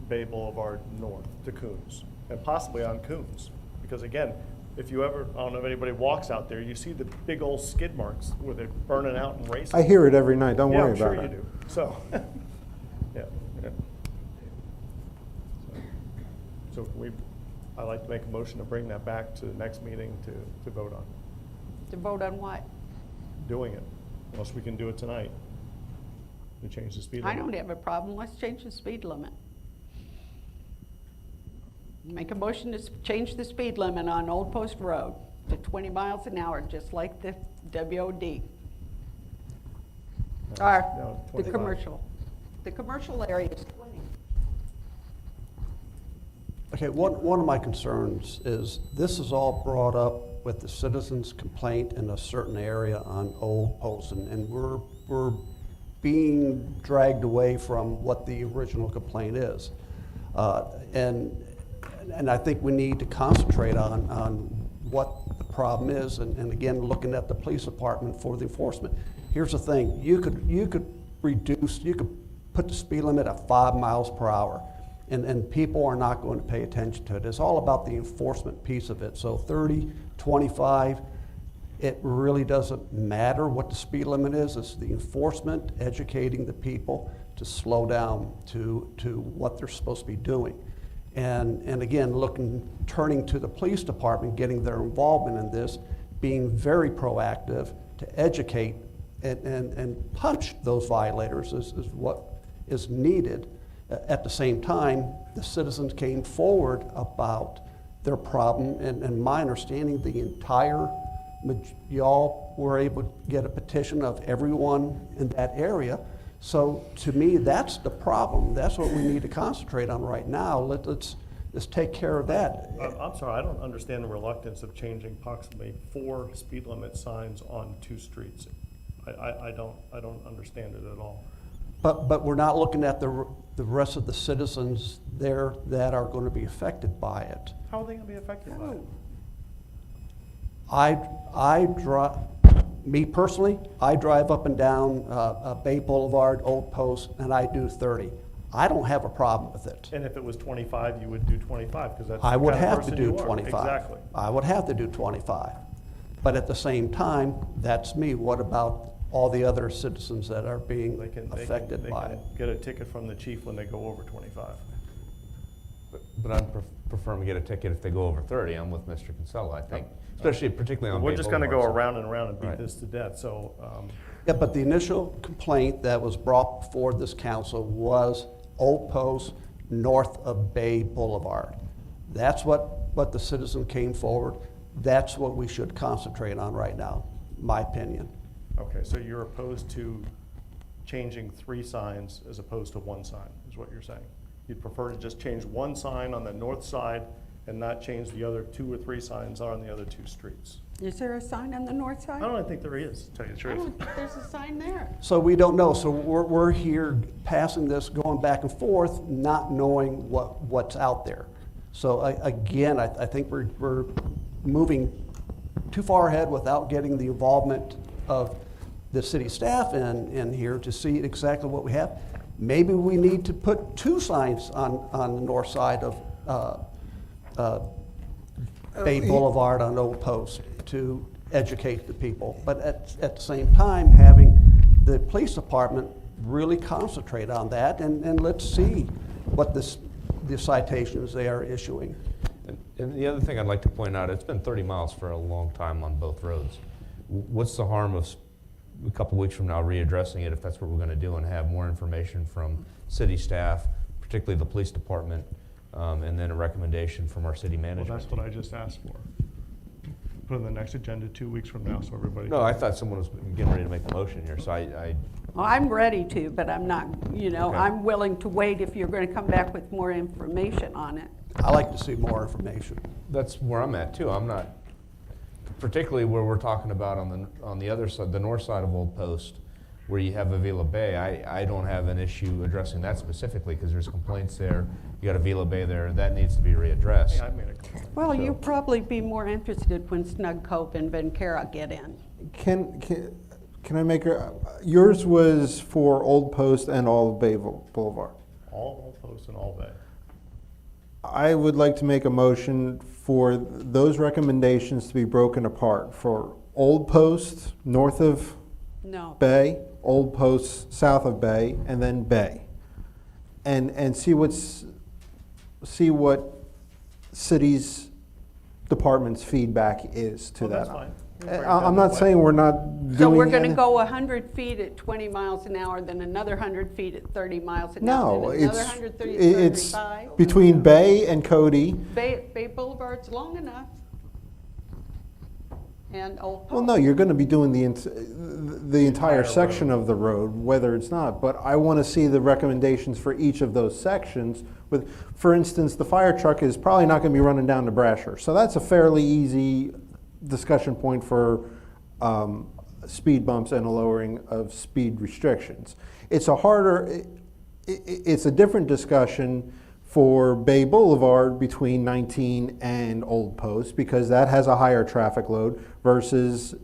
Bay Boulevard north to Coons, and possibly on Coons. Because again, if you ever, I don't know if anybody walks out there, you see the big old skid marks where they're burning out and racing. I hear it every night, don't Yeah, worry I'm about sure it. you do. So, yeah. So I'd like to make a motion to bring that back to the next meeting to vote on, To vote on what? doing it, unless we can do it tonight. To change the speed I limit. don't have a problem. Let's change the speed limit. Make a motion to change the speed limit on Old Post Road to 20 miles an hour, just like the WOD. Or No, the 25. commercial. The commercial area is 20. Okay, one of my concerns is this is all brought up with the citizens' complaint in a certain area on Old Post, and we're being dragged away from what the original complaint is. And I think we need to concentrate on what the problem is, and again, looking at the police department for the enforcement. Here's the thing, you could put the speed limit at 5 miles per hour, and people are not going to pay attention to it. It's all about the enforcement piece of it. So 30, 25, it really doesn't matter what the speed limit is. It's the enforcement, educating the people to slow down to what they're supposed to be doing. And again, turning to the police department, getting their involvement in this, being very proactive to educate and punish those violators is what is needed. At the same time, the citizens came forward about their problem, and my understanding, y'all were able to get a petition of everyone in that area. So to me, that's the problem. That's what we need to concentrate on right now. Let's take care of that. I'm sorry, I don't understand the reluctance of changing approximately 4 speed limit signs on 2 streets. I don't understand it at all. But we're not looking at the rest of the citizens there that are going to be affected by it. How are they gonna be affected by it? Me personally, I drive up and down Bay Boulevard, Old Post, and I do 30. I don't have a problem with it. And if it was 25, you would do 25, because that's the I kind would of have to person do you are. 25. Exactly. I would have to do 25. But at the same time, that's me. What about all the other citizens that are being affected by it? Get a ticket from the chief when they go over 25. But I'm preferring to get a ticket if they go over 30. I'm with Mr. Kinsella, I think, especially particularly on We're Bay just gonna go Boulevard. around and around and beat Right. this to death, so, Yeah, but the initial complaint that was brought before this council was Old Post north of Bay Boulevard. That's what the citizen came forward. That's what we should concentrate on right now, my opinion. Okay, so you're opposed to changing 3 signs as opposed to 1 sign, is what you're saying? You'd prefer to just change 1 sign on the north side and not change the other 2 or 3 signs on the other 2 streets? Is there a sign on the north side? I don't think there is, to tell you the I truth. don't think there's a sign there. So we don't know. So we're here passing this, going back and forth, not knowing what's out there. So again, I think we're moving too far ahead without getting the involvement of the city staff in here to see exactly what we have. Maybe we need to put 2 signs on the north side of Bay Boulevard on Old Post to educate the people. But at the same time, having the police department really concentrate on that, and let's see what the citations they are issuing. And the other thing I'd like to point out, it's been 30 miles for a long time on both roads. What's the harm of a couple weeks from now readdressing it if that's what we're going to do, and have more information from city staff, particularly the police department, and then a recommendation from our city management? Well, that's what I just asked for. Put on the next agenda 2 weeks from now so everybody. No, I thought someone was getting ready to make a motion here, so Well, I'm ready to, but I'm not, Okay. I'm willing to wait if you're going to come back with more information on it. I like to see more information. that's where I'm at too. I'm not, particularly where we're talking about on the other side, the north side of Old Post, where you have Avila Bay. I don't have an issue addressing that specifically because there's complaints there. You got Avila Bay there. That needs to be readdressed. Hey, I made a comment. Well, you'll probably be more interested when Snug Cove and Ventura get in. Can I make yours was for Old Post and all of Bay Boulevard. All Post and all Bay. I would like to make a motion for those recommendations to be broken apart for Old Post north of No. Bay, Old Post south of Bay, and then Bay. And see what cities departments' feedback is to Oh, that. that's fine. I'm not saying we're not doing. So we're going to any- go 100 feet at 20 miles an hour, then another 100 feet at 30 miles an hour, No, then another it's 130 at it's 35. between Bay and Cody. Bay Boulevard's long enough. And Old Post. Well, no, you're going to be doing the entire section of the road, whether it's not. But I want to see the recommendations for each of those sections. With, for instance, the fire truck is probably not going to be running down to Brasher, so that's a fairly easy discussion point for speed bumps and a lowering of speed restrictions. It's a harder, it's a different discussion for Bay Boulevard between 19 and Old Post because that has a higher traffic load versus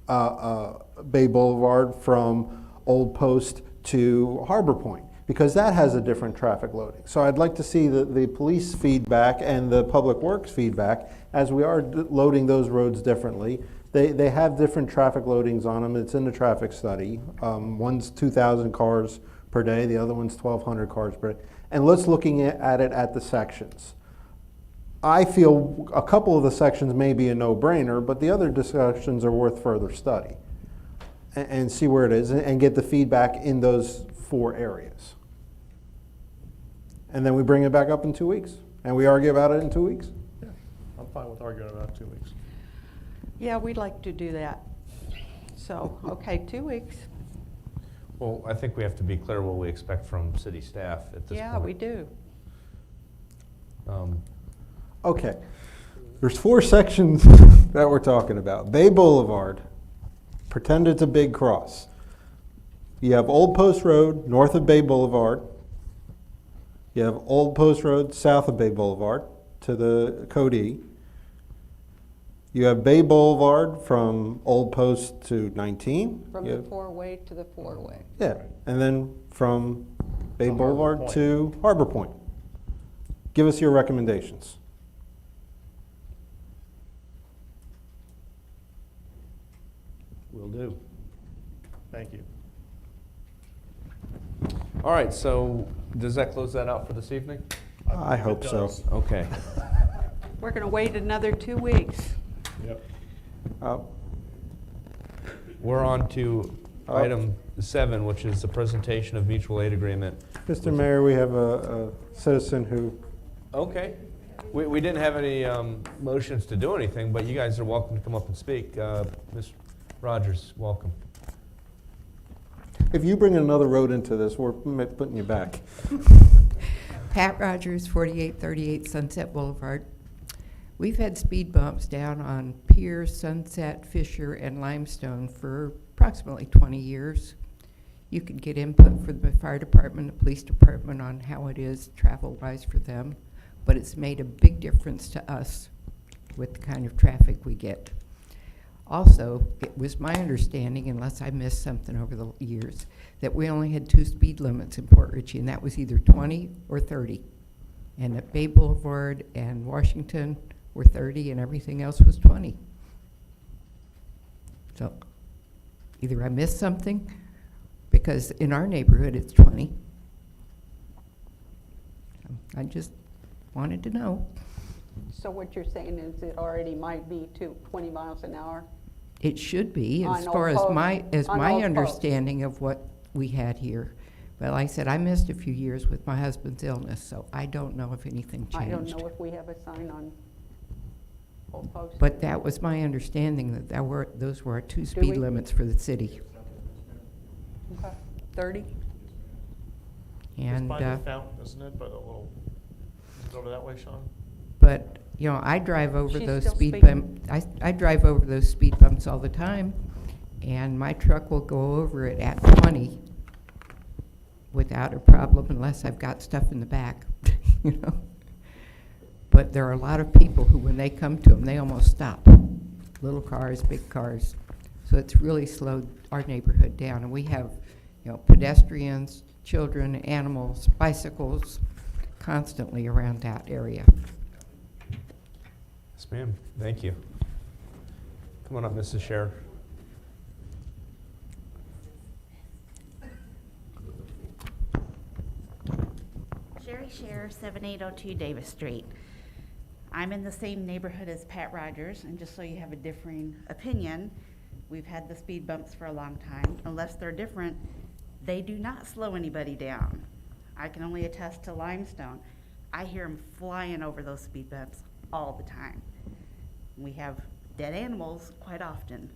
Bay Boulevard from Old Post to Harbor Point because that has a different traffic loading. So I'd like to see the police feedback and the public works feedback as we are loading those roads differently. They have different traffic loadings on them. It's in the traffic study. One's 2,000 cars per day, the other one's 1,200 cars per day. And let's looking at it at the sections. I feel a couple of the sections may be a no-brainer, but the other discussions are worth further study and see where it is and get the feedback in those 4 areas. And then we bring it back up in 2 weeks and we argue about it in 2 weeks. Yeah, I'm fine with arguing about 2 weeks. Yeah, we'd like to do that. So, okay, 2 weeks. Well, I think we have to be clear what we expect from city staff at this point. Yeah, we do. Okay, there's 4 sections that we're talking about. Bay Boulevard, pretend it's a big cross. You have Old Post Road north of Bay Boulevard. You have Old Post Road south of Bay Boulevard to the Cody. You have Bay Boulevard from Old Post to 19. From You the have- 4-way to the 4-way. Yeah, and then from Bay To Harbor Boulevard Point. to Harbor Point. Give us your recommendations. Will do. Thank you. All right, so does that close that out for this evening? I hope It so. does. Okay. We're going to wait another 2 weeks. Yep. We're on to Item 7, which is the presentation of mutual aid agreement. Mr. Mayor, we have a citizen who, Okay. We didn't have any motions to do anything, but you guys are welcome to come up and speak. Ms. Rogers, welcome. if you bring another road into this, we're putting you back. Pat Rogers, 4838 Sunset Boulevard. We've had speed bumps down on Pierce, Sunset, Fisher, and Limestone for approximately 20 years. You could get input from the fire department, the police department on how it is travel-wise for them, but it's made a big difference to us with the kind of traffic we get. Also, it was my understanding, unless I missed something over the years, that we only had 2 speed limits in Port Richey, and that was either 20 or 30. And at Bay Boulevard and Washington were 30, and everything else was 20. So either I missed something, because in our neighborhood it's 20. I just wanted to know. So what you're saying is it already might be to 20 miles an hour? It should be, as On far as Old my, Post. as On my Old Post. understanding of what we had here. But like I said, I missed a few years with my husband's illness, so I don't know if anything changed. I don't know if we have a sign on Old Post. But that was my understanding, that those were our 2 we? speed limits for the city. Okay. 30? And, It's by the fountain, isn't it? But a little, is it over that way, Sean? but, you know, I drive over She's those still speed speaking. bumps, I drive over those speed bumps all the time, and my truck will go over it at 20 without a problem unless I've got stuff in the back, you know? But there are a lot of people who, when they come to them, they almost stop. Little cars, big cars. So it's really slowed our neighborhood down. And we have, you know, pedestrians, children, animals, bicycles constantly around that area. Yes, ma'am. Thank you. Come on up, Mrs. Sher. Sherry Scher, 7802 Davis Street. I'm in the same neighborhood as Pat Rogers, and just so you have a differing opinion, we've had the speed bumps for a long time. Unless they're different, they do not slow anybody down. I can only attest to Limestone. I hear them flying over those speed bumps all the time. We have dead animals quite often.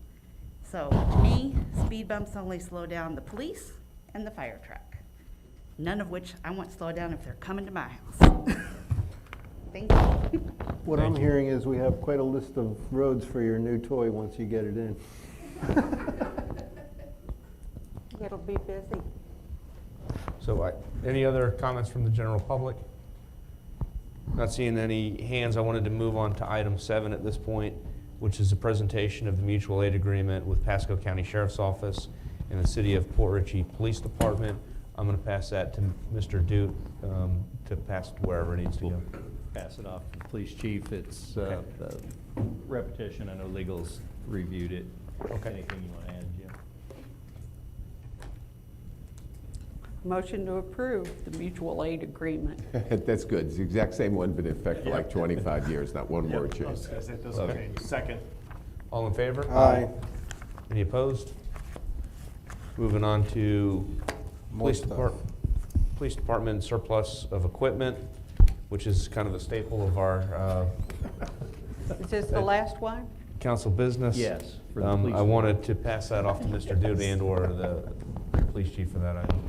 So to me, speed bumps only slow down the police and the fire truck. None of which I want to slow down if they're coming to my house. Thank you. What I'm hearing is we have quite a list of roads for your new toy once you get it in. It'll be busy. So any other comments from the general public? Not seeing any hands. I wanted to move on to item 7 at this point, which is a presentation of the mutual aid agreement with Pasco County Sheriff's Office and the City of Port Richey Police Department. I'm going to pass that to Mr. Duke to pass to wherever it needs to go. Pass it off to the police chief. It's Okay. repetition. I know legal's reviewed it. Okay. Anything you want to add, Jim? Motion to approve the mutual aid agreement. That's good. It's the exact same one, been in effect for like 25 years, not one word I change. was gonna say, it doesn't change. Second. All in favor? Aye. Any opposed? Moving on to More stuff. Police Department surplus of equipment, which is kind of the staple of our Is this the last one? council business. Yes, for the police I wanted to pass that off to Mr. Dude and/or the police chief for that item.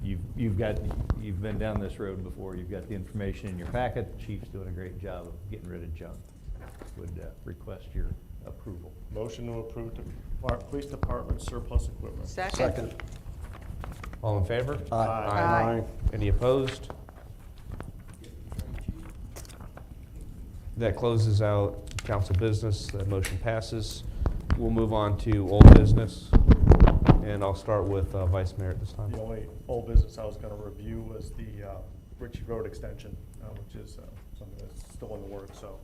You've been down this road before. You've got the information in your packet. The chief's doing a great job of getting rid of junk. Would request your approval. Motion to approve the police department surplus equipment. Second. All in favor? Aye. Any opposed? That closes out council business. That motion passes. We'll move on to old business, and I'll start with Vice Mayor at this time. The only old business I was gonna review was the Richie Road extension, which is something that's still in the works, so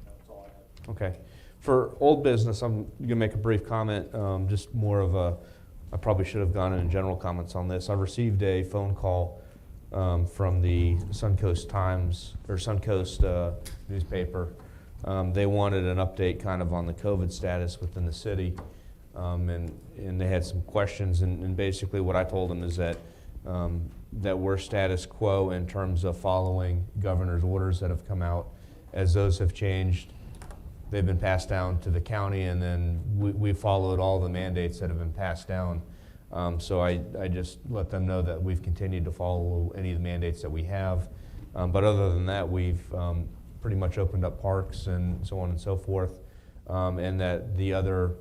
that's all I had. Okay. For old business, I'm going to make a brief comment, just more of I probably should have gone into general comments on this. I received a phone call from the Suncoast Times, or Suncoast newspaper. They wanted an update kind of on the COVID status within the city. and they had some questions, and basically what I told them is that that we're status quo in terms of following governor's orders that have come out. As those have changed, they've been passed down to the county, and then we followed all the mandates that have been passed down. So I just let them know that we've continued to follow any of the mandates that we have. But other than that, we've pretty much opened up parks and so on and so forth. And that the other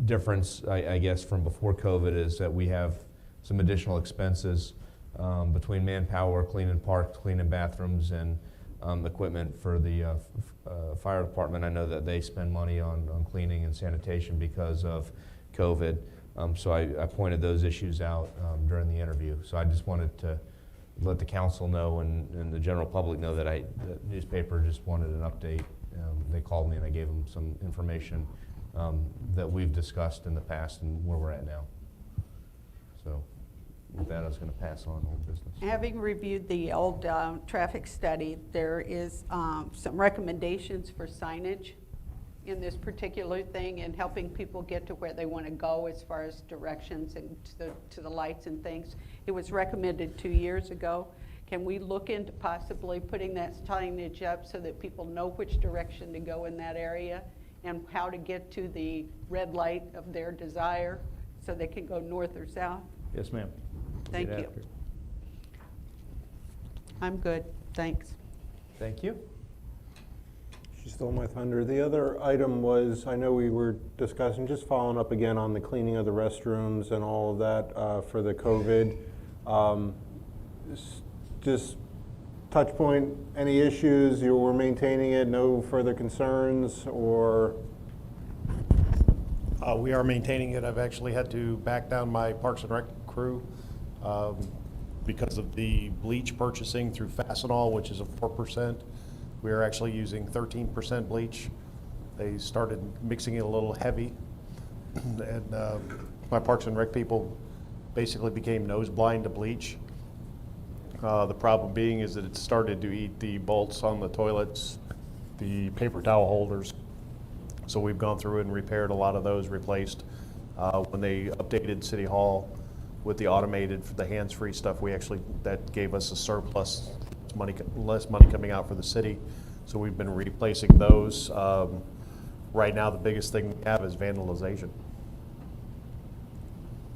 difference, I guess, from before COVID is that we have some additional expenses between manpower, cleaning parks, cleaning bathrooms, and equipment for the fire department. I know that they spend money on cleaning and sanitation because of COVID. So I pointed those issues out during the interview. So I just wanted to let the council know and the general public know that the newspaper just wanted an update. They called me and I gave them some information that we've discussed in the past and where we're at now. So with that, I was going to pass on old business. Having reviewed the old traffic study, there is some recommendations for signage in this particular thing and helping people get to where they want to go as far as directions and to the lights and things. It was recommended 2 years ago. Can we look into possibly putting that signage up so that people know which direction to go in that area and how to get to the red light of their desire so they can go north or south? Yes, ma'am. Thank you. I'm good. Thanks. Thank you. She stole my thunder. The other item was, I know we were discussing, just following up again on the cleaning of the restrooms and all of that for the COVID. Just touch point, any issues, you were maintaining it, no further concerns, or? We are maintaining it. I've actually had to back down my Parks and Rec crew because of the bleach purchasing through Fastenal, which is a 4%. We are actually using 13% bleach. They started mixing it a little heavy, and my Parks and Rec people basically became nose blind to bleach. The problem being is that it started to eat the bolts on the toilets, the paper towel holders. So we've gone through and repaired a lot of those, replaced. When they updated City Hall with the automated, for the hands-free stuff, that gave us a surplus, less money coming out for the city. So we've been replacing those. Right now, the biggest thing we have is vandalization.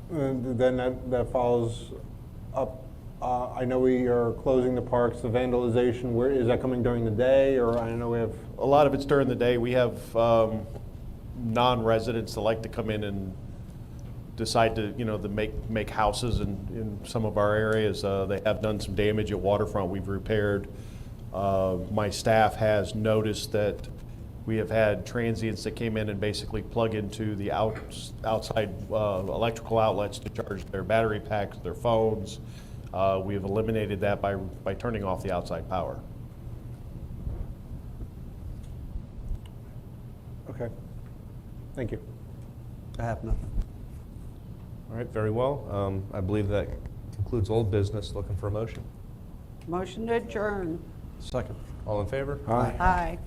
Then that follows up. I know we are closing the parks. The vandalization, where is that coming during the day, or I know we have? A lot of it's during the day. We have non-residents that like to come in and decide to, to make houses in some of our areas. They have done some damage at Waterfront. We've repaired. My staff has noticed that we have had transients that came in and basically plug into the outside electrical outlets to charge their battery packs, their phones. We have eliminated that by turning off the outside power. Okay. Thank you. I have nothing. All right, very well. I believe that concludes old business. Looking for a motion. Motion to adjourn. Second. All in favor? Aye. Aye.